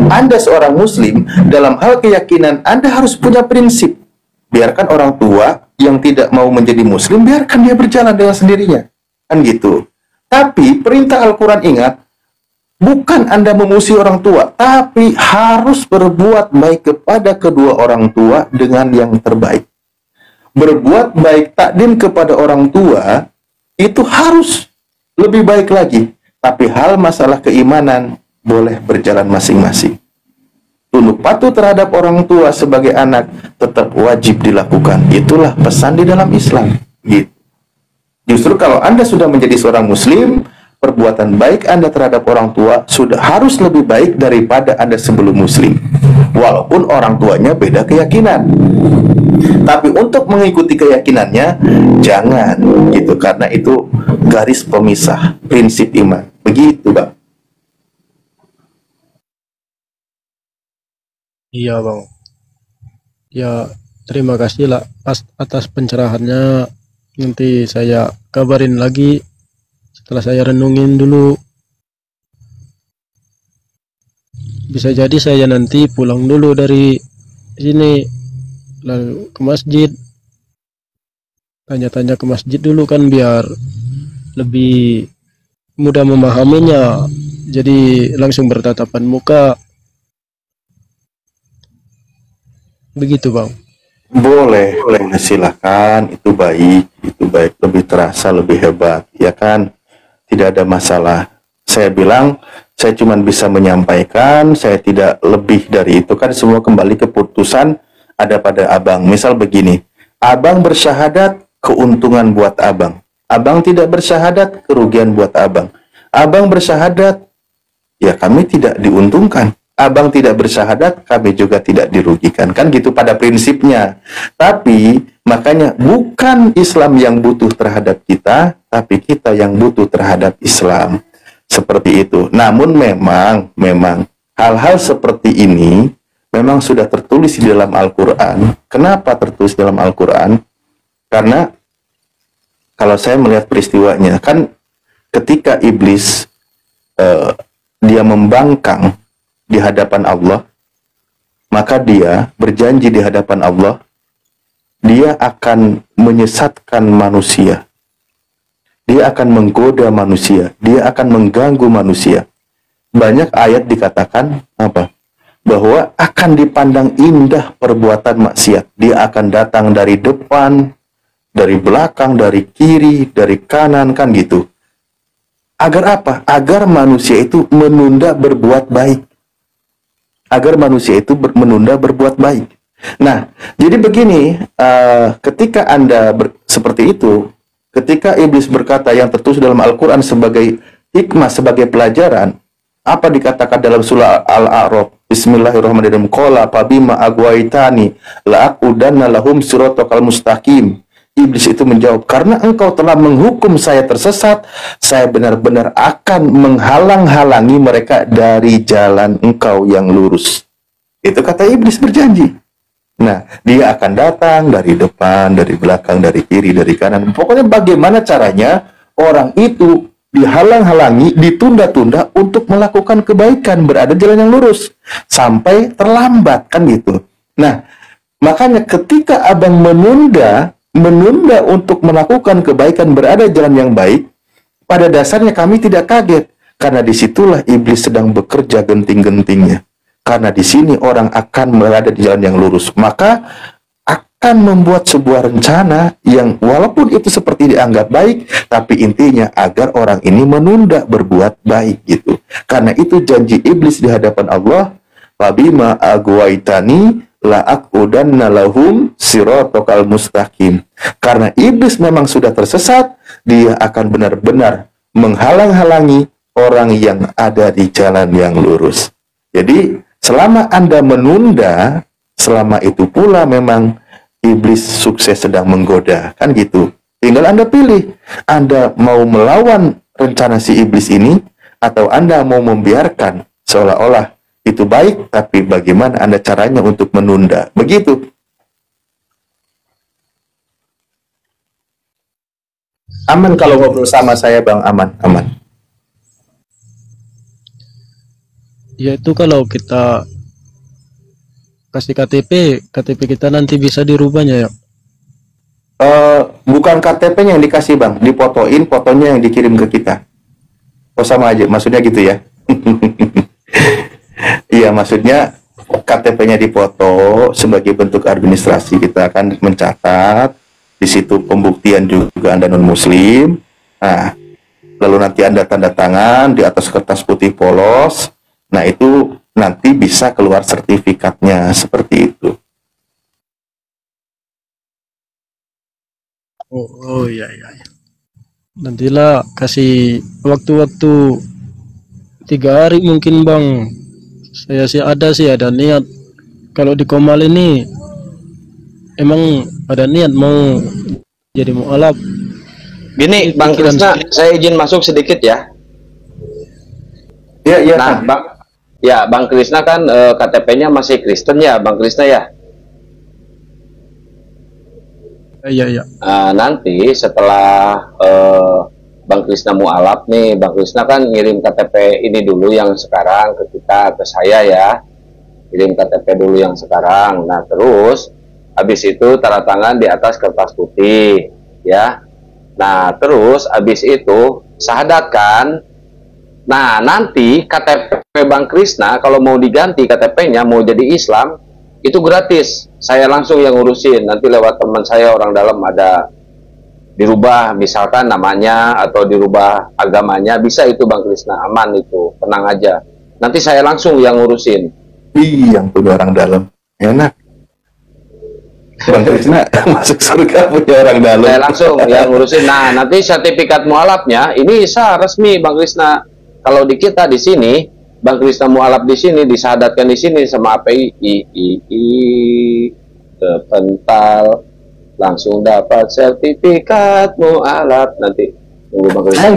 Anda seorang muslim, dalam hal keyakinan Anda harus punya prinsip. Biarkan orang tua yang tidak mau menjadi muslim, biarkan dia berjalan dengan sendirinya, kan gitu. Tapi perintah Al-Quran, ingat, bukan Anda memusuhi orang tua, tapi harus berbuat baik kepada kedua orang tua dengan yang terbaik. Berbuat baik takdim kepada orang tua itu harus lebih baik lagi. Tapi hal masalah keimanan boleh berjalan masing-masing. Tunduk patuh terhadap orang tua sebagai anak tetap wajib dilakukan. Itulah pesan di dalam Islam. Gitu. Justru kalau Anda sudah menjadi seorang muslim, perbuatan baik Anda terhadap orang tua sudah harus lebih baik daripada Anda sebelum muslim. Walaupun orang tuanya beda keyakinan. Tapi untuk mengikuti keyakinannya jangan gitu, karena itu garis pemisah prinsip iman. Begitu, Bang. Iya Bang. Ya terima kasih lah atas pencerahannya. Nanti saya kabarin lagi setelah saya renungin dulu. Bisa jadi saya nanti pulang dulu dari sini, lalu ke masjid. Tanya-tanya ke masjid dulu kan, biar lebih mudah memahaminya. Jadi langsung bertatapan muka. Begitu Bang. Boleh, silakan. Itu baik, lebih terasa, lebih hebat, ya kan? Tidak ada masalah. Saya bilang, saya cuma bisa menyampaikan, saya tidak lebih dari itu, kan semua kembali keputusan ada pada abang. Misal begini, abang bersyahadat, keuntungan buat abang. Abang tidak bersyahadat, kerugian buat abang. Abang bersyahadat, ya kami tidak diuntungkan. Abang tidak bersyahadat, kami juga tidak dirugikan. Kan gitu pada prinsipnya. Tapi makanya bukan Islam yang butuh terhadap kita, tapi kita yang butuh terhadap Islam. Seperti itu. Namun memang hal-hal seperti ini memang sudah tertulis di dalam Al-Quran. Kenapa tertulis dalam Al-Quran? Karena kalau saya melihat peristiwanya, kan ketika iblis dia membangkang di hadapan Allah, maka dia berjanji di hadapan Allah, dia akan menyesatkan manusia. Dia akan menggoda manusia, dia akan mengganggu manusia. Banyak ayat dikatakan apa? Bahwa akan dipandang indah perbuatan maksiat. Dia akan datang dari depan, dari belakang, dari kiri, dari kanan, kan gitu. Agar apa? Agar manusia itu menunda berbuat baik. Agar manusia itu menunda berbuat baik. Nah, jadi begini, ketika Anda seperti itu, ketika iblis berkata yang tertulis dalam Al-Quran sebagai hikmah, sebagai pelajaran, apa dikatakan dalam surah Al-A'raf? Bismillahirrahmanirrahim. Qala fabima agwaitani la'aqudanna lahum siratal mustaqim. Iblis itu menjawab, karena engkau telah menghukum saya tersesat, saya benar-benar akan menghalang-halangi mereka dari jalan engkau yang lurus. Itu kata iblis berjanji. Nah, dia akan datang dari depan, dari belakang, dari kiri, dari kanan. Pokoknya bagaimana caranya orang itu dihalang-halangi, ditunda-tunda untuk melakukan kebaikan, berada di jalan yang lurus. Sampai terlambat, kan gitu. Nah, makanya ketika abang menunda untuk melakukan kebaikan, berada di jalan yang baik, pada dasarnya kami tidak kaget, karena disitulah iblis sedang bekerja genting-gentingnya. Karena di sini orang akan berada di jalan yang lurus, maka akan membuat sebuah rencana yang walaupun itu seperti dianggap baik, tapi intinya agar orang ini menunda berbuat baik gitu. Karena itu janji iblis di hadapan Allah, "Fabima agwaitani la'aqudanna lahum siratal mustaqim." Karena iblis memang sudah tersesat, dia akan benar-benar menghalang-halangi orang yang ada di jalan yang lurus. Jadi, selama Anda menunda, selama itu pula memang iblis sukses sedang menggoda. Kan gitu. Tinggal Anda pilih. Anda mau melawan rencana si iblis ini, atau Anda mau membiarkan seolah-olah itu baik, tapi bagaimana Anda caranya untuk menunda. Begitu. Aman kalau ngobrol sama saya, Bang. Aman. Ya itu kalau kita kasih KTP kita nanti bisa dirubahnya ya. Bukan KTP-nya yang dikasih, Bang. Difotoin, fotonya yang dikirim ke kita. Oh, sama aja. Maksudnya gitu ya. Iya, maksudnya KTP-nya dipoto sebagai bentuk administrasi, kita akan mencatat di situ pembuktian juga Anda non-muslim. Nah, lalu nanti Anda tanda tangan di atas kertas putih polos. Nah, itu nanti bisa keluar sertifikatnya seperti itu. Oh iya. Nantilah kasih waktu-waktu 3 hari mungkin, Bang. Saya ada niat. Kalau di Komal ini emang ada niat mau jadi mualaf. Gini, Bang Krisna, saya izin masuk sedikit ya. Iya. Nah, Bang Krisna kan KTP-nya masih Kristen ya, Bang Krisna ya. Iya. Nanti setelah Bang Krisna mualaf nih, Bang Krisna kan ngirim KTP ini dulu yang sekarang ke kita, ke saya ya. Kirim KTP dulu yang sekarang. Nah, terus habis itu tanda tangan di atas kertas putih ya. Nah, terus habis itu syahadat kan. Nah, nanti KTP Bang Krisna kalau mau diganti KTP-nya mau jadi Islam itu gratis. Saya langsung yang ngurusin. Nanti lewat teman saya orang dalam ada dirubah misalkan namanya atau dirubah agamanya, bisa itu Bang Krisna, aman itu, tenang aja. Nanti saya langsung yang ngurusin. Yang punya orang dalam, enak. Bang Krisna masuk surga punya orang dalam. Saya langsung yang ngurusin. Nah, nanti sertifikat mualafnya ini sah resmi Bang Krisna. Kalau di kita di sini, Bang Krisna mualaf di sini disahadatkan di sini sama API terpental langsung dapat sertifikat mualaf nanti. Tunggu Bang Krisna.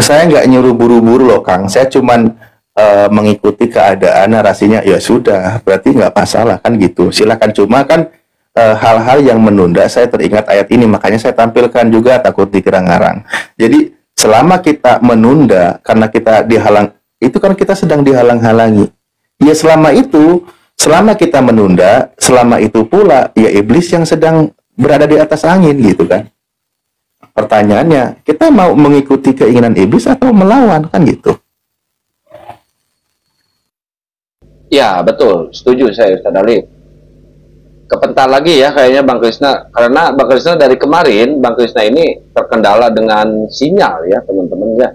Saya nggak nyuruh buru-buru loh Kang. Saya cuman mengikuti keadaan, narasinya ya sudah, berarti nggak masalah kan gitu. Silakan, cuma kan hal-hal yang menunda, saya teringat ayat ini, makanya saya tampilkan juga, takut dikira ngarang. Jadi selama kita menunda karena kita dihalang, itu kan kita sedang dihalang-halangi. Ya selama kita menunda, selama itu pula ya iblis yang sedang berada di atas angin gitu kan. Pertanyaannya, kita mau mengikuti keinginan iblis atau melawan kan gitu. Ya betul, setuju saya Ustaz Ali. Kepental lagi ya kayaknya Bang Krisna, karena Bang Krisna dari kemarin Bang Krisna ini terkendala dengan sinyal ya teman-teman ya.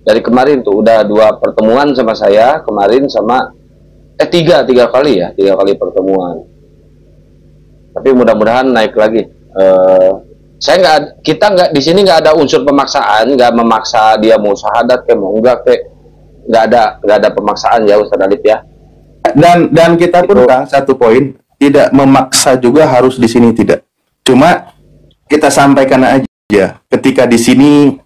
Dari kemarin tuh udah 2 pertemuan sama saya kemarin sama tiga kali pertemuan. Tapi mudah-mudahan naik lagi. Kita nggak di sini nggak ada unsur pemaksaan, nggak memaksa dia mau syahadat kayak mau enggak kayak nggak ada pemaksaan ya Ustaz Alif ya. Dan kita pun Kang, satu poin, tidak memaksa juga harus di sini, tidak. Cuma kita sampaikan aja ketika di sini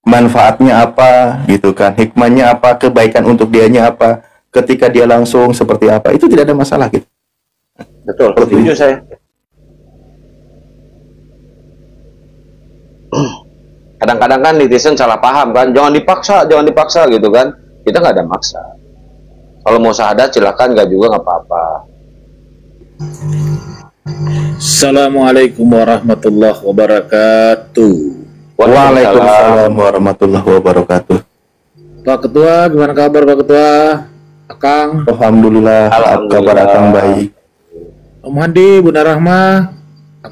manfaatnya apa gitu kan, hikmahnya apa, kebaikan untuk dianya apa, ketika dia langsung seperti apa, itu tidak ada masalah gitu. Betul, setuju saya. Kadang-kadang kan netizen salah paham kan, jangan dipaksa gitu kan. Kita nggak ada maksa. Kalau mau syahadat silakan, nggak juga nggak apa-apa. Assalamualaikum warahmatullahi wabarakatuh. Waalaikumsalam warahmatullahi wabarakatuh. Pak Ketua, gimana kabar Pak Ketua? Akang. Alhamdulillah, kabar Akang baik. Om Handi, Bunda Rahma.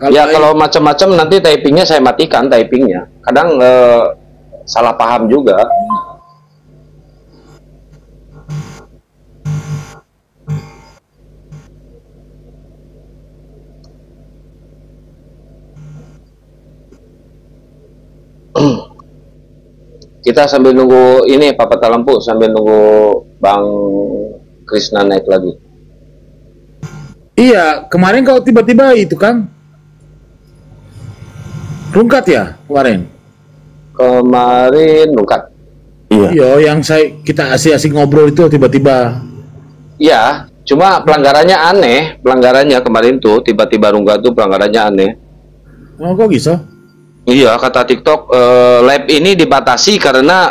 Ya baik. kalau macam-macam nanti typingnya saya matikan typingnya. Kadang salah paham juga. Kita sambil nunggu ini Pak Peta Lampu, sambil nunggu Bang Krisna naik lagi. Iya, kemarin kau tiba-tiba itu Kang rungkat ya kemarin. Kemarin rungkat. Iya. Iya, yang kita asik-asik ngobrol itu tiba-tiba. Iya, cuma pelanggarannya aneh. Pelanggarannya kemarin tuh tiba-tiba rungkat tuh pelanggarannya aneh. Oh, kok bisa? Iya, kata TikTok, live ini dibatasi karena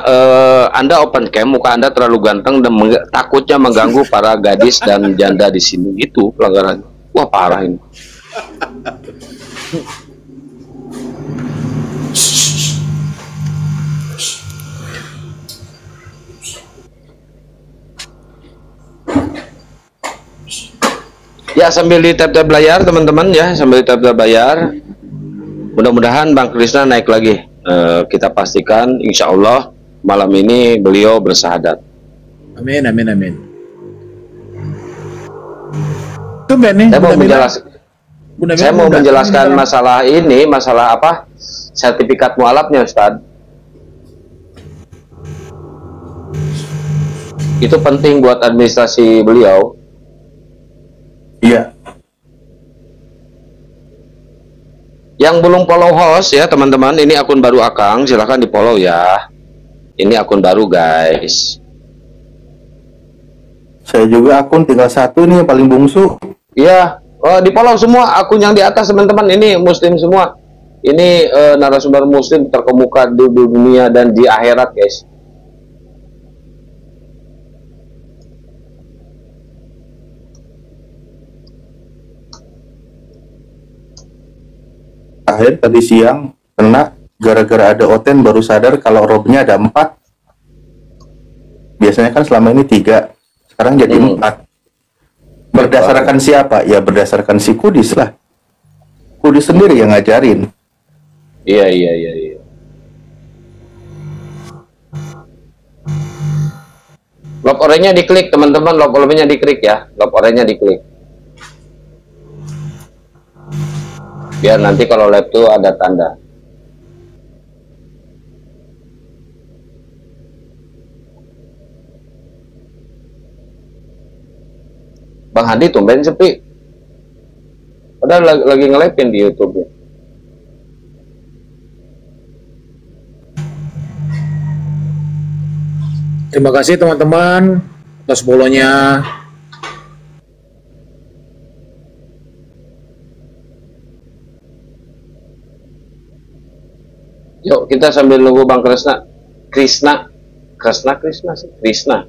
Anda open cam, muka Anda terlalu ganteng dan takutnya mengganggu para gadis dan janda di sini. Itu pelanggaran. Wah, parah ini. Ya, sambil di tap-tap layar teman-teman ya, sambil di tap-tap layar. Mudah-mudahan Bang Krisna naik lagi. Kita pastikan insya Allah malam ini beliau bersahadat. Amin, amin, amin. Tumben nih. Saya mau menjelaskan masalah ini, masalah apa? Sertifikat mualafnya, Ustadz. Itu penting buat administrasi beliau. Iya. Yang belum follow host ya teman-teman, ini akun baru Akang, silahkan di follow ya. Ini akun baru guys. Saya juga akun tinggal satu nih yang paling bungsu. Iya, di follow semua akun yang di atas teman-teman, ini muslim semua. Ini narasumber muslim terkemuka di dunia dan di akhirat guys. Akhir tadi siang kena gara-gara ada oten, baru sadar kalau robnya ada 4. Biasanya kan selama ini 3, sekarang jadi 4. Berdasarkan siapa? Ya berdasarkan si Kudis lah. Kudis sendiri yang ngajarin. Iya. Lock oranye diklik teman-teman, lock oranye diklik ya, lock oranye diklik. Biar nanti kalau lab tuh ada tanda. Bang Hadi tumben sepi. Padahal lagi nge-live-in di YouTube ya. Terima kasih teman-teman atas follow-nya. Yuk kita sambil nunggu Bang Krisna. Krisna sih. Krisna.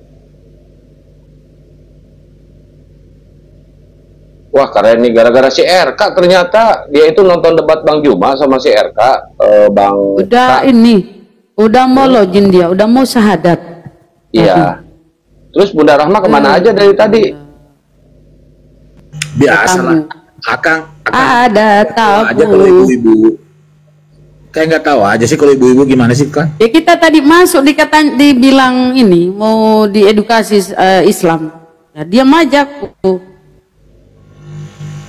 Wah keren nih, gara-gara si RK ternyata dia itu nonton debat Bang Juma sama si RK. Bang Udah ini, udah mau login dia, udah mau syahadat. Iya. Terus Bunda Rahma kemana aja dari tadi? Biasa lah. Akang Ada tahu aja tamu. kalau ibu-ibu. Kayak nggak tahu aja sih kalau ibu-ibu gimana sih kan? Ya kita tadi masuk dibilang ini mau diedukasi Islam. Ya, dia majak.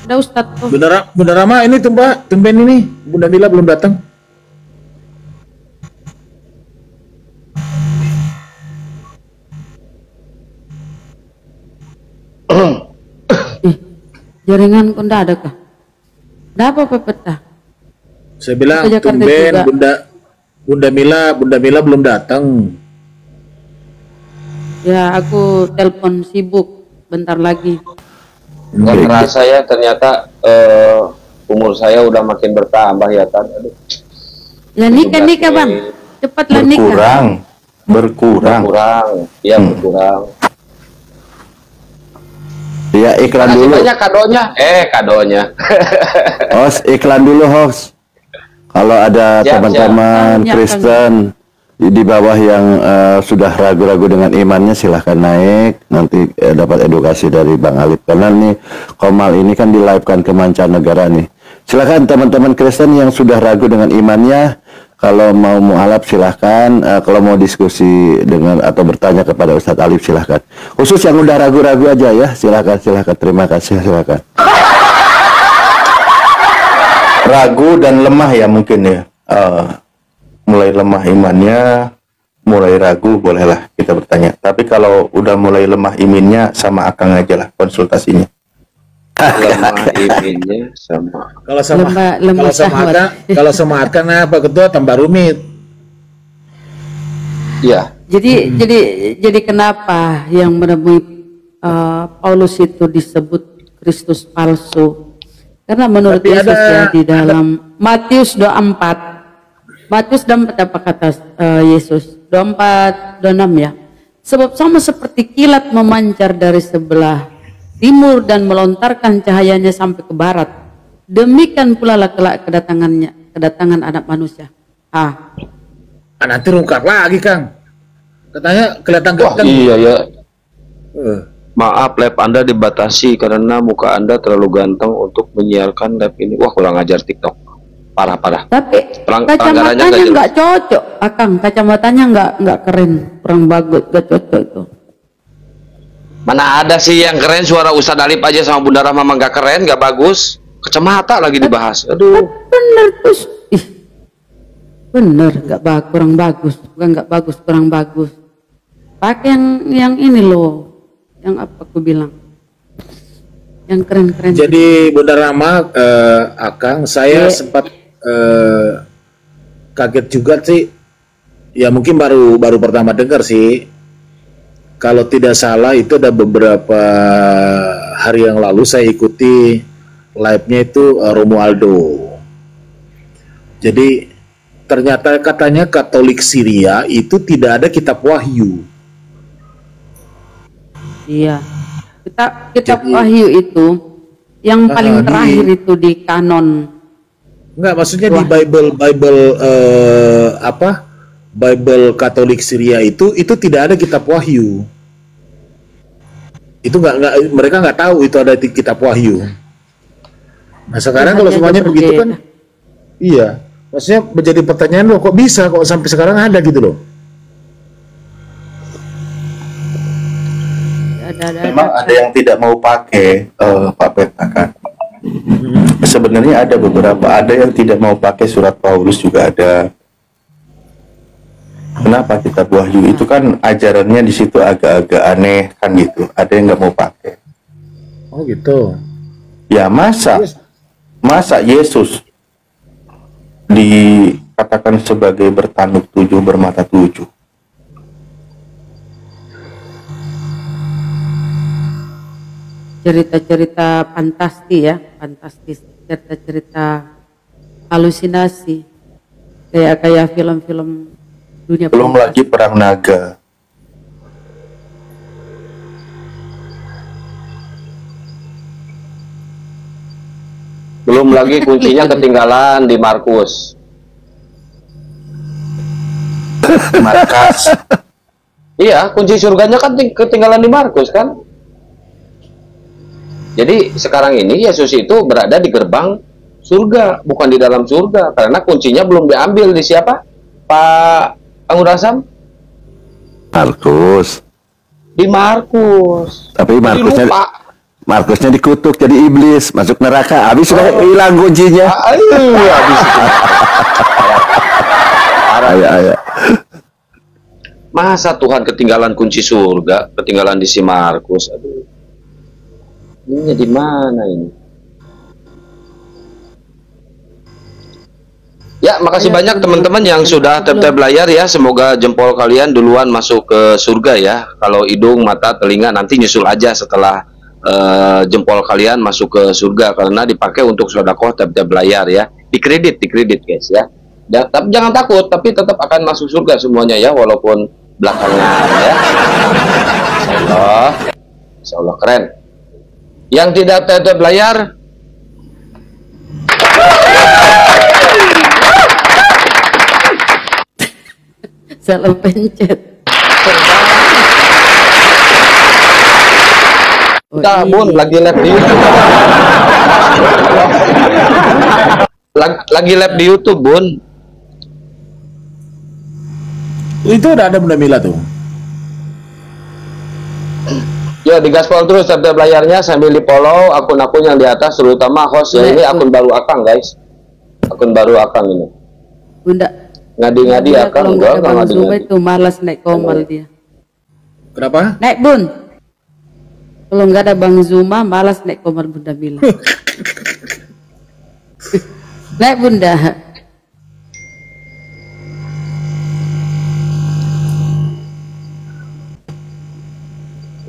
Ada Ustadz tuh. Bunda Rama ini tuh Mbak, tumben ini Bunda Mila belum datang. Jaringan kok ndak ada kah? Ndak apa pepetah? Saya bilang Ke Jakarta tumben juga. Bunda Mila belum datang. Ya aku telepon sibuk bentar lagi. Nggak kerasa ya ternyata umur saya udah makin bertambah ya kan. Aduh. Ya nikah bang, cepatlah nikah. Berkurang. Iya berkurang. Ya iklan Makasih dulu. banyak kadonya. Kadonya. Host, iklan dulu host. Kalau ada Siap, teman-teman siap. Kristen di bawah yang sudah ragu-ragu dengan imannya, silahkan naik. Nanti dapat edukasi dari Bang Alif. Karena nih Komal ini kan di-live-kan ke mancanegara nih. Silahkan teman-teman Kristen yang sudah ragu dengan imannya, kalau mau mualaf silahkan. Kalau mau diskusi dengan atau bertanya kepada Ustadz Alif silahkan. Khusus yang udah ragu-ragu aja ya, silahkan. Terima kasih, silahkan. Ragu dan lemah ya mungkin ya. Mulai lemah imannya, mulai ragu, bolehlah kita bertanya. Tapi kalau udah mulai lemah imannya, sama Akang aja lah konsultasinya. Lemah imannya sama. Kalau sama Akang apa ketua tambah rumit. Iya. Jadi kenapa yang menemui Paulus itu disebut Kristus palsu? Karena menurut Tapi Yesus ya di dalam Matius 24 apa kata Yesus 24 26 ya. Sebab sama seperti kilat memancar dari sebelah timur dan melontarkan cahayanya sampai ke barat. Demikian pula kelak kedatangan anak manusia. Nanti rungkap lagi Kang. Katanya kelihatan Wah ganteng. iya ya. Eh, Maaf, lab Anda dibatasi karena muka Anda terlalu ganteng untuk menyiarkan lab ini. Wah, kurang ajar TikTok. Parah. Tapi Pelanggarannya kacamatanya nggak nggak cocok, Akang. Kacamatanya nggak keren, kurang bagus, nggak cocok itu. Mana ada sih yang keren, suara Ustadz Alif aja sama Bunda Rahma nggak keren, nggak bagus. Kacamata lagi dibahas. Aduh. Bener terus, bener kurang bagus, bukan nggak bagus, kurang bagus. Pakai yang ini loh, yang apa aku bilang, yang keren-keren. Jadi Bunda Rama, Akang, saya sempat kaget juga sih. Ya mungkin baru pertama dengar sih. Kalau tidak salah itu ada beberapa hari yang lalu saya ikuti live-nya itu Romualdo. Jadi ternyata katanya Katolik Syria itu tidak ada kitab Wahyu. Iya, kitab Wahyu itu yang paling terakhir itu di kanon. Enggak, maksudnya di Bible Bible Katolik Syria itu tidak ada kitab Wahyu. Itu mereka nggak tahu itu ada di kitab Wahyu. Nah sekarang kalau semuanya begitu kan, iya, maksudnya menjadi pertanyaan loh, kok bisa kok sampai sekarang ada gitu loh. Memang ada yang tidak mau pakai Pak Peta kan. sebenarnya ada beberapa, ada yang tidak mau pakai surat Paulus juga ada. Kenapa kitab Wahyu itu kan ajarannya di situ agak-agak aneh kan gitu. Ada yang nggak mau pakai. Oh gitu. Ya masa Yesus dikatakan sebagai bertanduk 7 bermata 7. Cerita-cerita fantastis, cerita-cerita halusinasi, kayak film-film dunia. Belum lagi perang naga. Belum lagi kuncinya ketinggalan di Markus. Markas. Iya, kunci surganya kan ketinggalan di Markus kan. Jadi sekarang ini Yesus itu berada di gerbang surga, bukan di dalam surga, karena kuncinya belum diambil di siapa? Pak Anggur Asam? Markus. Di Markus. Tapi Markusnya dikutuk jadi iblis, masuk neraka. Habis sudah hilang kuncinya. Habis. Ayah. Masa Tuhan ketinggalan kunci surga, ketinggalan di si Markus? Aduh. Ini di mana ini? Ya, makasih banyak teman-teman yang sudah tap-tap layar ya. Semoga jempol kalian duluan masuk ke surga ya. Kalau hidung, mata, telinga nanti nyusul aja setelah jempol kalian masuk ke surga, karena dipakai untuk sedekah tap-tap layar ya. Dikredit guys ya. Tapi jangan takut, tapi tetap akan masuk surga semuanya ya, walaupun belakangan ya. Insya Allah keren. Yang tidak tap-tap layar, salah pencet. kita Bun lagi live di YouTube. lagi live di YouTube Bun. Itu udah ada Bunda Mila tuh. Ya, digaspol terus tap layarnya sambil di follow akun-akun yang di atas, terutama host ya. Ini akun baru Akang guys, akun baru Akang ini. Bunda Ngadi-ngadi Akang, kalau nggak ada Bang ngadi. Zuma itu malas naik komal dia. Kenapa? Naik Bun. Kalau nggak ada Bang Zuma malas naik komal Bunda Mila. Naik Bunda.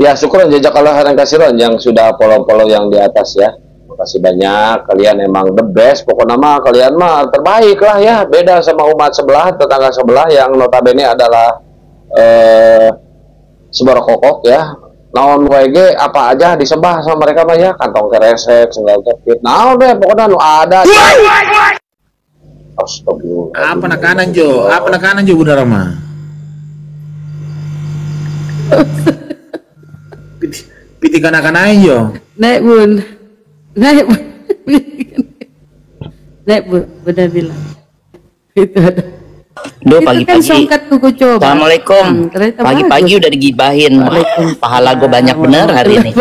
Ya, syukur jazakallah khairan kasiron yang sudah follow-follow yang di atas ya. Makasih banyak, kalian emang the best. Pokoknya mah kalian mah terbaik lah ya. Beda sama umat sebelah, tetangga sebelah yang notabene adalah sebarokokok ya. Naon WG apa aja disembah sama mereka mah ya. Kantong keresek, sendal jepit. Naon deh pokoknya nu ada. Astagfirullah. Apa nakanan Jo? Apa nakanan Jo Bunda Rama? Pitikan akan aja. Naik Bun. Naik Bun. Naik Bun. Bunda Mila. Itu ada. Duh, Itu kan pagi-pagi. songkat kuku coba. Assalamualaikum. Ternyata Pagi-pagi bagus. udah digibahin. Pahala gue banyak bener hari ini.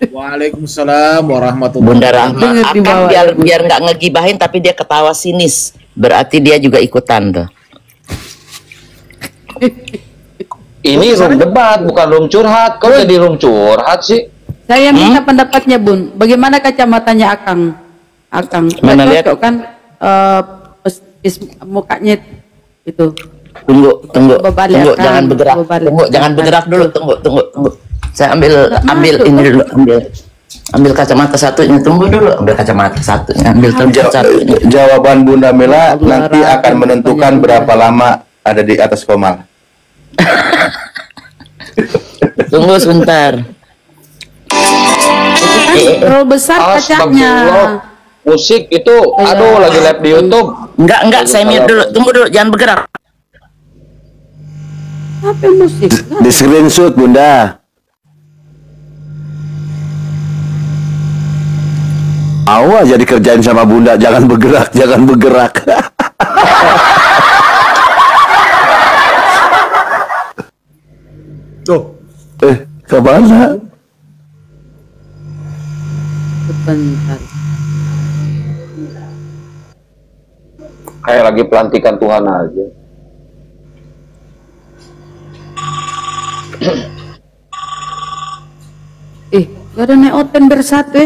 Waalaikumsalam warahmatullahi Bunda wabarakatuh. Rahma Dengar di akan bawah. biar nggak ngegibahin tapi dia ketawa sinis. Berarti dia juga ikutan tuh. Ini room debat bukan room curhat. Kok jadi room curhat sih? Saya minta pendapatnya Bun. Bagaimana kacamatanya Akang? Akang. Mana Nggak lihat? cocok kan mukanya itu. Tunggu. Coba balik, Akang. Jangan bergerak. Coba balik. Tunggu, jangan bergerak dulu. Tunggu. Saya ambil ini dulu. Ambil kacamata satunya. Tunggu dulu. Ambil kacamata satunya. Ambil tempat satunya. Jawaban Bunda Mila Allah, nanti Rahman, akan menentukan banyak berapa lama ada di atas komal. Tunggu sebentar. Terlalu besar kacanya. Astagfirullah. Musik itu, aduh lagi live di YouTube. Enggak. Saya mute dulu. Tunggu dulu. Jangan bergerak. Apa musik? Di screenshot Bunda. Mau aja dikerjain sama Bunda, jangan bergerak. Tuh. Kemana? Sebentar. kayak lagi pelantikan Tuhan aja. Gak ada neoten bersatu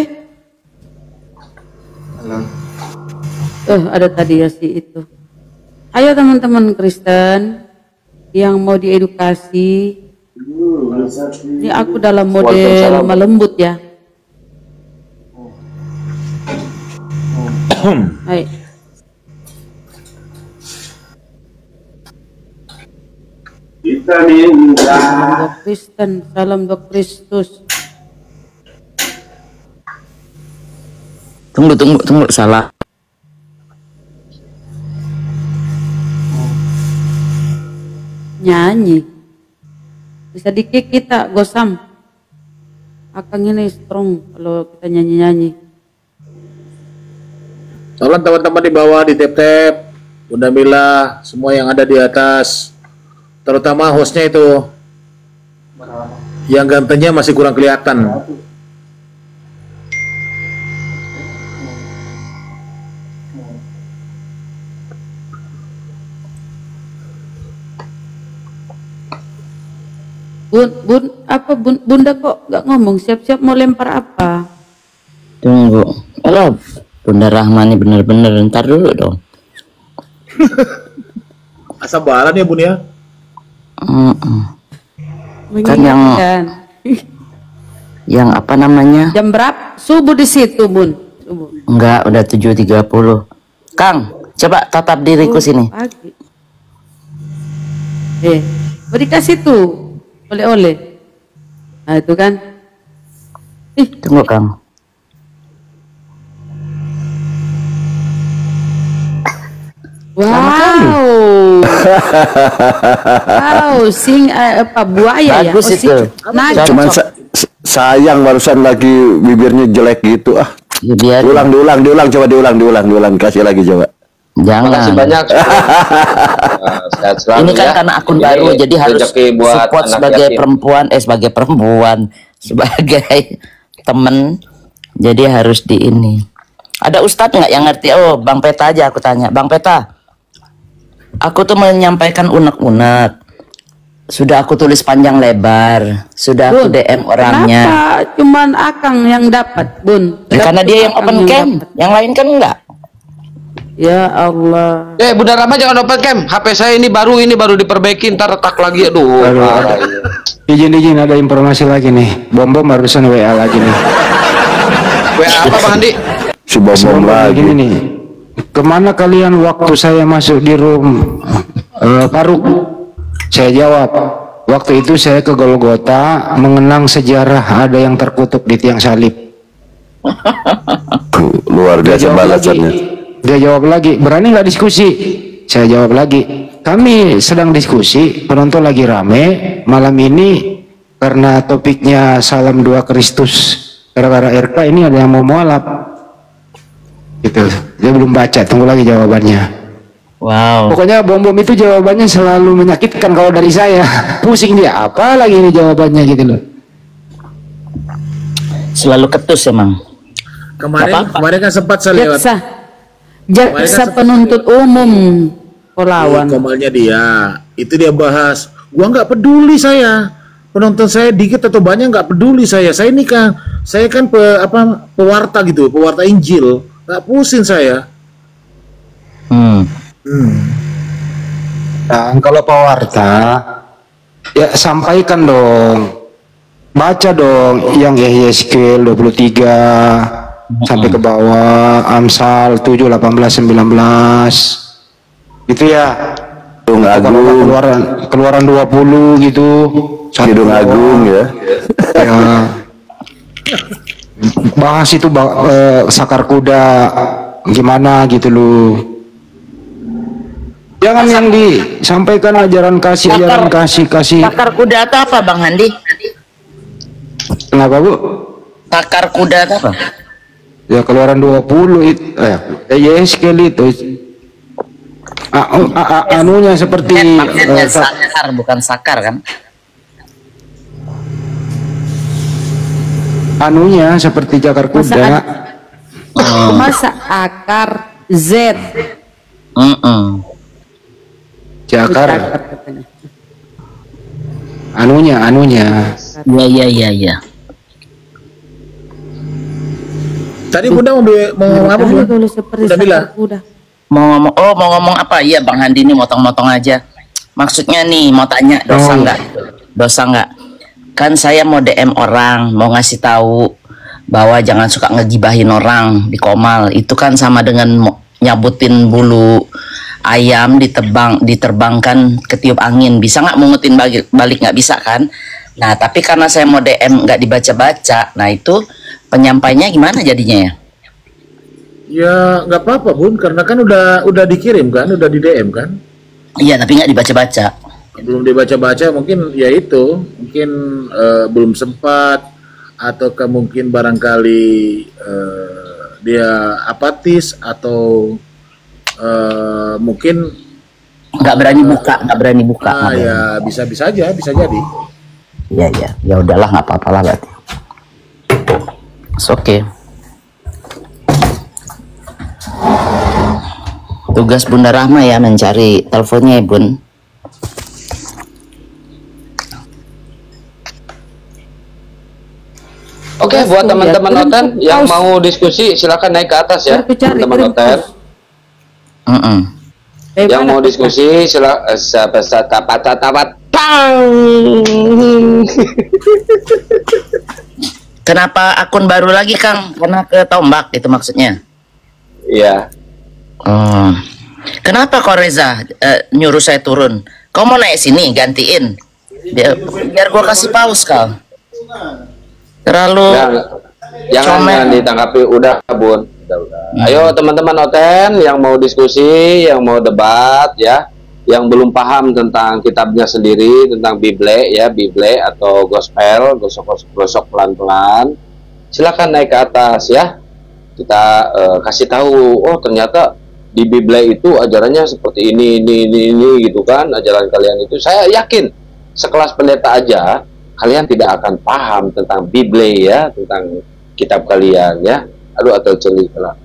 ada tadi ya si itu. Ayo teman-teman Kristen yang mau diedukasi. Ini aku dalam model lemah lembut ya. Hai. Kita minta Salam Kristen, salam Dok Kristus. Tunggu, salah. Nyanyi. Bisa di-kick kita, Gosam. Akang ini strong kalau kita nyanyi-nyanyi. Tolong teman-teman di bawah di tap-tap, Bunda Mila, semua yang ada di atas, terutama hostnya itu, yang gantengnya masih kurang kelihatan. Bunda kok gak ngomong, siap-siap mau lempar apa? Tunggu. Halo, Bunda Rahmani bener-bener, ntar dulu dong. Asal balan ya Bun ya. Kan yang apa namanya? Jam berapa? Subuh di situ Bun. Subuh. Enggak, udah 7.30. Kang, coba tatap diriku sini. Pagi. Mau dikasih tuh oleh-oleh. Nah itu kan. Tunggu Kang. Wow. Wow, apa buaya ya? Bagus itu. Cuman sayang barusan lagi bibirnya jelek gitu. Ya, diulang, coba diulang, kasih lagi coba. Jangan. Makasih banyak. Sehat selalu ini kan ya. karena akun baru, jadi harus support sebagai perempuan, sebagai temen, jadi harus di ini. Ada ustadz nggak yang ngerti? Oh, Bang Peta aja aku tanya. Bang Peta, aku tuh menyampaikan unek-unek. Sudah aku tulis panjang lebar, sudah aku DM orangnya. Kenapa cuman Akang yang dapat, Bun? Karena dia yang open cam, yang lain kan enggak. Ya Allah. Bunda Rama jangan open cam. HP saya ini baru diperbaiki, ntar retak lagi. Aduh. Izin ada informasi lagi nih. Bom barusan WA lagi nih. WA apa Bang Andi? Si Bom lagi nih. Kemana kalian waktu saya masuk di room Faruk? Saya jawab, waktu itu saya ke Golgota mengenang sejarah ada yang terkutuk di tiang salib. Luar biasa balasannya. Dia jawab lagi, berani nggak diskusi? Saya jawab lagi, kami sedang diskusi, penonton lagi rame. Malam ini karena topiknya Salam 2 Kristus, gara-gara RK ini ada yang mau mualaf. Gitu. Dia belum baca, tunggu lagi jawabannya. Wow. Pokoknya bom itu jawabannya selalu menyakitkan kalau dari saya. Pusing dia, apa lagi ini jawabannya gitu loh. Selalu ketus emang. Kemarin kan sempat saya lewat. Jaksa penuntut umum Polawan. Komalnya dia, itu dia bahas. Gua nggak peduli saya, penonton saya dikit atau banyak nggak peduli saya. Saya ini kan, saya kan pewarta gitu, pewarta Injil. Nggak pusing saya. Nah, kalau pewarta, ya sampaikan dong, baca dong yang Yeskiel 23 sampai ke bawah, Amsal 7, 18, 19 gitu ya. Keluaran 20 gitu. Kidung Agung ya. Bahas itu sakar kuda gimana gitu loh. Jangan yang disampaikan ajaran kasih. Sakar kuda itu apa Bang Handi? Kenapa Bu? Sakar kuda itu apa? Ya keluaran 20 itu Yeskiel itu anunya seperti sakar, bukan sakar kan? Anunya seperti jakar kuda. Masa akar Z. Cakar. katanya. Anunya. Iya. Tadi Bunda mau apa, Kali Bun? kalau seperti Udah bilang? sakar kuda. Mau ngomong apa? Iya, Bang Handi ini motong-motong aja. Maksudnya nih mau tanya dosa nggak? Dosa nggak? Kan saya mau DM orang, mau ngasih tahu bahwa jangan suka ngegibahin orang di Komal. Itu kan sama dengan nyabutin bulu ayam diterbangkan ketiup angin. Bisa nggak mungutin balik? Nggak bisa kan? Nah, tapi karena saya mau DM nggak dibaca-baca, nah itu penyampainya gimana jadinya ya? Ya nggak apa-apa, Bun, karena kan udah dikirim kan, udah di DM kan. Iya, tapi nggak dibaca-baca. Belum dibaca-baca, mungkin ya itu, mungkin belum sempat, atau mungkin barangkali dia apatis, atau mungkin Nggak berani buka. ya bisa aja, bisa jadi. Iya, ya udahlah, nggak apa-apa lah berarti. Oke. Tugas Bunda Rahma ya mencari teleponnya ya, Bun. Oke, buat teman-teman noten yang mau diskusi silakan naik ke atas ya, teman-teman noten. Yang mau diskusi Kenapa akun baru lagi, Kang? Karena ketombak itu maksudnya. Iya. Kenapa kok Reza nyuruh saya turun? Kau mau naik sini gantiin? Biar gua kasih paus, Kang. Terlalu jangan ditanggapi, udah, Bun. Udah. Ayo teman-teman noten yang mau diskusi, yang mau debat ya, yang belum paham tentang kitabnya sendiri, tentang Bible ya, Bible atau gospel, gosok pelan-pelan, silakan naik ke atas ya. Kita kasih tahu, oh ternyata di Bible itu ajarannya seperti ini gitu kan, ajaran kalian itu. Saya yakin sekelas pendeta aja kalian tidak akan paham tentang Bible ya, tentang kitab kalian ya. Aduh, atau celik lah.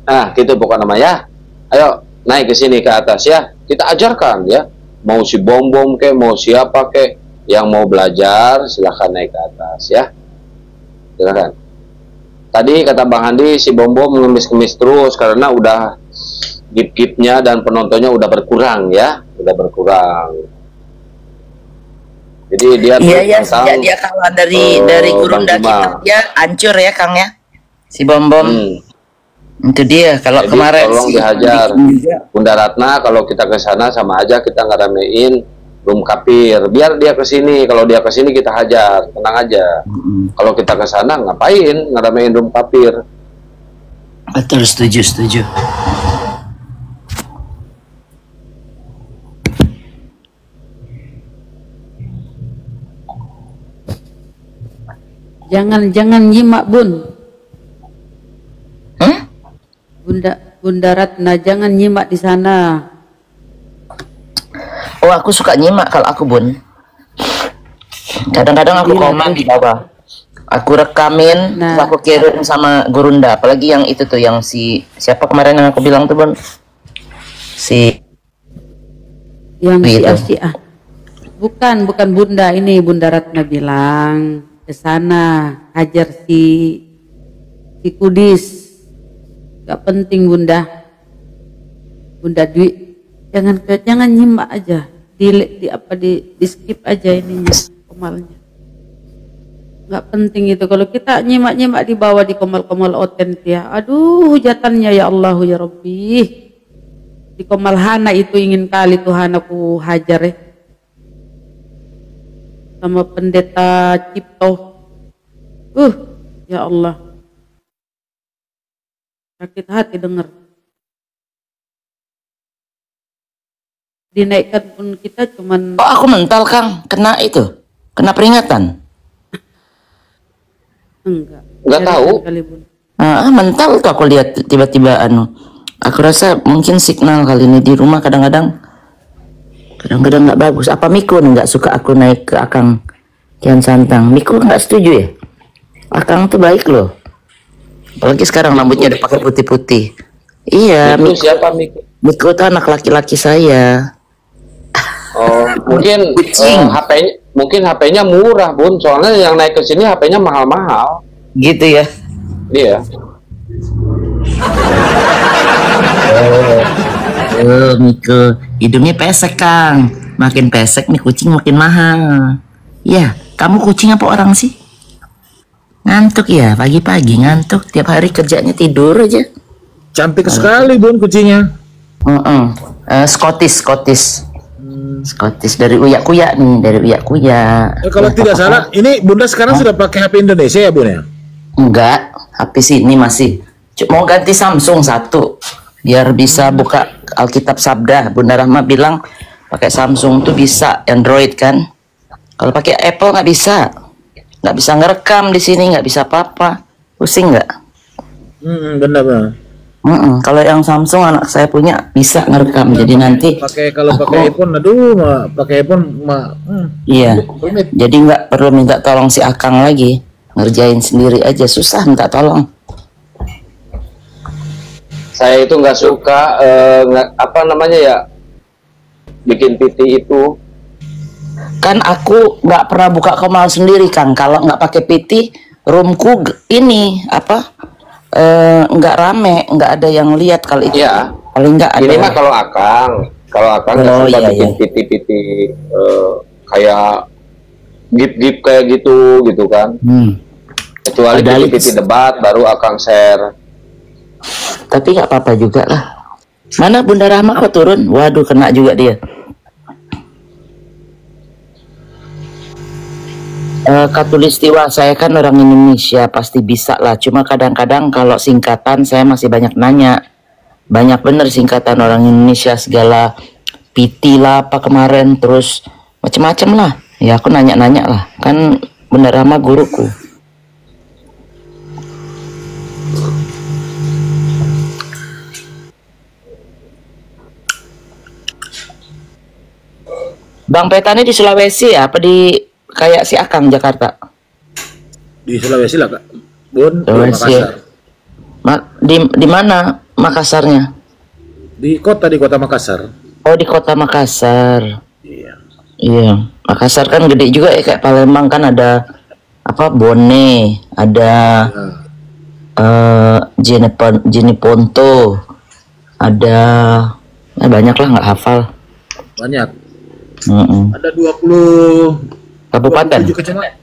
Nah, gitu pokoknya nama ya. Ayo naik ke sini ke atas ya. Kita ajarkan ya. Mau si Bom ke, mau siapa ke, yang mau belajar silahkan naik ke atas ya. Silahkan. Tadi kata Bang Handi, si Bom ngemis-ngemis terus karena udah gip-gipnya dan penontonnya udah berkurang ya, udah berkurang. Jadi dia iya sejak dia kalah dari Gurunda kita, dia hancur ya, Kang ya, si Bom. Itu dia. Kalau jadi, kemarin tolong dihajar Bunda Ratna, kalau kita ke sana sama aja kita ngeramein Rum Kapir. Biar dia ke sini, kalau dia ke sini kita hajar, tenang aja. Kalau kita ke sana ngapain ngeramein Rum Kapir? Betul, setuju. Jangan nyimak, Bun. Bunda Ratna, jangan nyimak di sana. Oh, aku suka nyimak kalau aku, Bun. Kadang-kadang aku komen di bawah. Aku rekamin, terus aku kirim sama Gurunda. Apalagi yang itu tuh, yang siapa kemarin yang aku bilang tuh, Bun? Yang si Asia. Bukan Bunda, ini Bunda Ratna bilang ke sana hajar si Kudis. Gak penting, Bunda Dwi, jangan nyimak aja, di skip aja ininya, komalnya. Gak penting itu. Kalau kita nyimak di bawah di komal-komal otentik ya, aduh hujatannya ya Allah ya Rabbi. Di komal hana itu ingin kali Tuhan aku hajar ya. Sama pendeta Cipto, ya Allah, sakit hati dengar. Dinaikkan pun kita cuman. Oh, aku mental, Kang, kena peringatan. Enggak tahu. Mental tuh aku lihat tiba-tiba aku rasa mungkin signal kali ini di rumah kadang-kadang nggak bagus. Apa Mikun nggak suka aku naik ke Akang Kian Santang? Mikun nggak setuju ya? Akang tuh baik loh. Apalagi sekarang rambutnya udah pakai putih-putih. Iya, Miko siapa Miko? Miko itu anak laki-laki saya. Oh, mungkin Kucing. HP-nya murah, Bun. Soalnya yang naik ke sini HP-nya mahal-mahal. Gitu ya. Iya. Miko, hidungnya pesek, Kang. Makin pesek nih kucing makin mahal. Ya, kamu kucing apa orang sih? Ngantuk ya, pagi-pagi ngantuk. Tiap hari kerjanya tidur aja. Cantik sekali Bun kucingnya. Scottish dari Uya Kuya nih, dari Uya Kuya. Kalau tidak salah, ini Bunda sekarang sudah pakai HP Indonesia ya Bun ya? Enggak, HP sini masih. Mau ganti Samsung satu, biar bisa buka Alkitab Sabda. Bunda Rahma bilang pakai Samsung tuh bisa, Android kan. Kalau pakai Apple nggak bisa ngerekam di sini, nggak bisa apa-apa. Pusing nggak? Benar. Kalau yang Samsung anak saya punya bisa ngerekam. Jadi nanti Kalau pakai iPhone, pakai iPhone iya. Jadi nggak perlu minta tolong si Akang lagi, ngerjain sendiri aja. Susah minta tolong. Saya itu nggak suka bikin PT itu. Kan aku nggak pernah buka Komal sendiri, Kang. Kalau nggak pakai PT, roomku ini nggak rame, nggak ada yang lihat kali itu. Iya. Paling nggak ada. Ini mah kalau Akang nggak suka bikin PT kayak gip kayak gitu kan. Kecuali PT debat baru Akang share. Tapi nggak apa-apa juga lah. Mana Bunda Rahma kok turun? Waduh, kena juga dia. Katulistiwa, saya kan orang Indonesia, pasti bisa lah. Cuma kadang-kadang kalau singkatan saya masih banyak nanya. Banyak bener singkatan orang Indonesia, segala PT lah apa kemarin, terus macem-macem lah. Ya aku nanya-nanya lah. Kan Bunda Rahma guruku. Bang Petani di Sulawesi apa di kayak si Akang Jakarta? Di Sulawesi lah Kak. Bun, Sulawesi. Di mana Makassarnya? Di kota Makassar. Oh, di kota Makassar. Iya. Iya, Makassar kan gede juga ya, kayak Palembang kan ada apa Bone, ada Jeneponto, ada banyak lah, nggak hafal. Banyak. Ada 20 kabupaten. 27 kecamatan.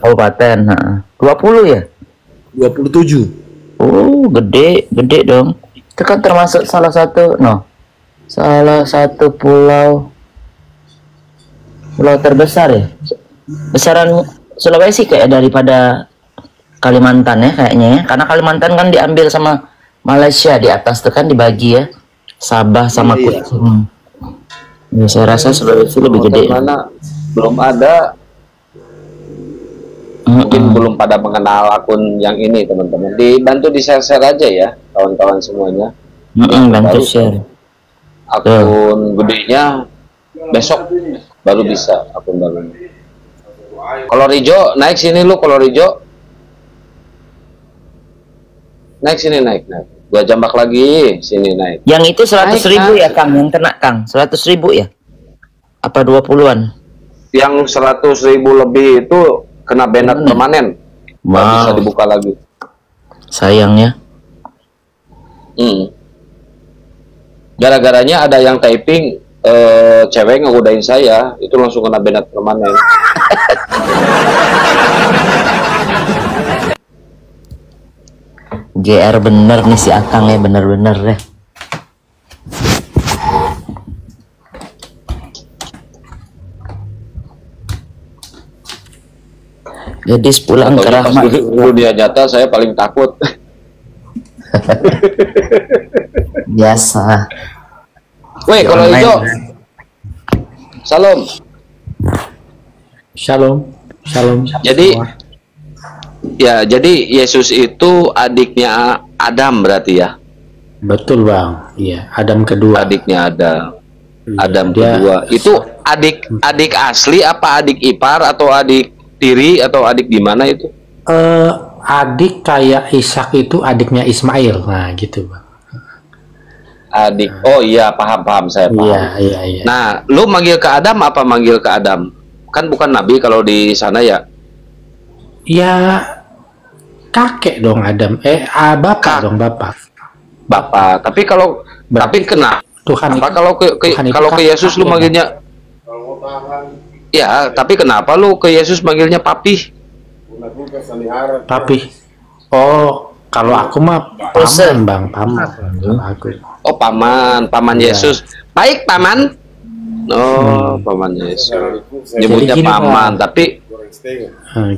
Kabupaten. 20 ya? 27. Oh, gede dong. Itu kan termasuk salah satu pulau terbesar ya. Besaran Sulawesi kayak daripada Kalimantan ya kayaknya ya. Karena Kalimantan kan diambil sama Malaysia, di atas itu kan dibagi ya. Sabah sama Kucing. Ya, saya rasa Sulawesi lebih gede. Mana belum ada. Mungkin belum pada mengenal akun yang ini, teman-teman. Dibantu di share-share aja ya, kawan-kawan semuanya. Bantu share. Akun gedenya besok baru bisa akun barunya. Kalau Rijo naik sini lu, kalau Rijo naik sini, naik. Gua jambak lagi, sini naik. Yang itu 100.000 ya Kang, yang kena Kang, 100.000 ya? Apa 20-an? Yang 100.000 lebih itu kena banned permanen. Nggak bisa dibuka lagi. Sayang ya. Gara-garanya ada yang typing cewek ngegodain saya, itu langsung kena banned permanen. GR bener nih si Akang ya, bener-bener deh. Gadis pulang ke Rahmat. Dunia nyata saya paling takut. Biasa. Weh, kalau itu Shalom. Jadi ya, jadi Yesus itu adiknya Adam berarti ya? Betul Bang. Iya, Adam kedua. Adiknya Adam. Iya, Adam kedua. Itu adik asli apa adik ipar atau adik tiri atau adik gimana itu? adik kayak Ishak itu adiknya Ismail. Nah, gitu, Bang. Adik. Oh iya, paham saya paham. Iya. Nah, lu manggil ke Adam apa manggil ke Adam? Kan bukan nabi kalau di sana ya. Ya kakek dong Adam. Bapak dong, bapak. Bapak. Tapi kalau tapi kenapa? Tuhan apa kalau ke Yesus lu manggilnya? Ya, tapi kenapa lu ke Yesus manggilnya papi? Papi. Oh, kalau aku mah paman, Bang, paman. Aku. Oh, paman Yesus. Baik, paman. Oh, paman Yesus. Nyebutnya gini, paman, Bang. tapi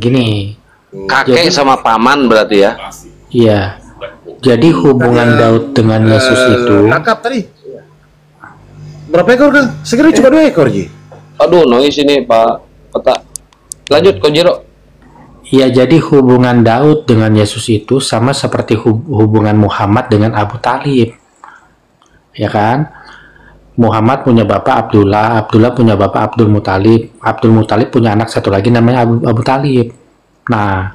Gini. kakek sama paman berarti ya? Iya. Jadi hubungan Daud dengan Yesus itu. Tangkap tadi. Berapa ekor kan? Segera cuma 2 ekor Ji. Aduh, noise ini Pak Peta. Lanjut Kojiro. Ya, jadi hubungan Daud dengan Yesus itu sama seperti hubungan Muhammad dengan Abu Talib. Ya kan? Muhammad punya bapak Abdullah, Abdullah punya bapak Abdul Muthalib punya anak satu lagi namanya Abu Talib. Nah,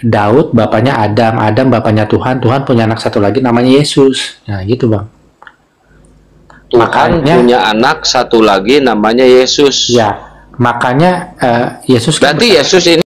Daud bapaknya Adam bapaknya Tuhan punya anak satu lagi namanya Yesus. Nah, gitu, Bang. Tuhan punya anak satu lagi namanya Yesus. Ya, makanya Yesus. Berarti Yesus ini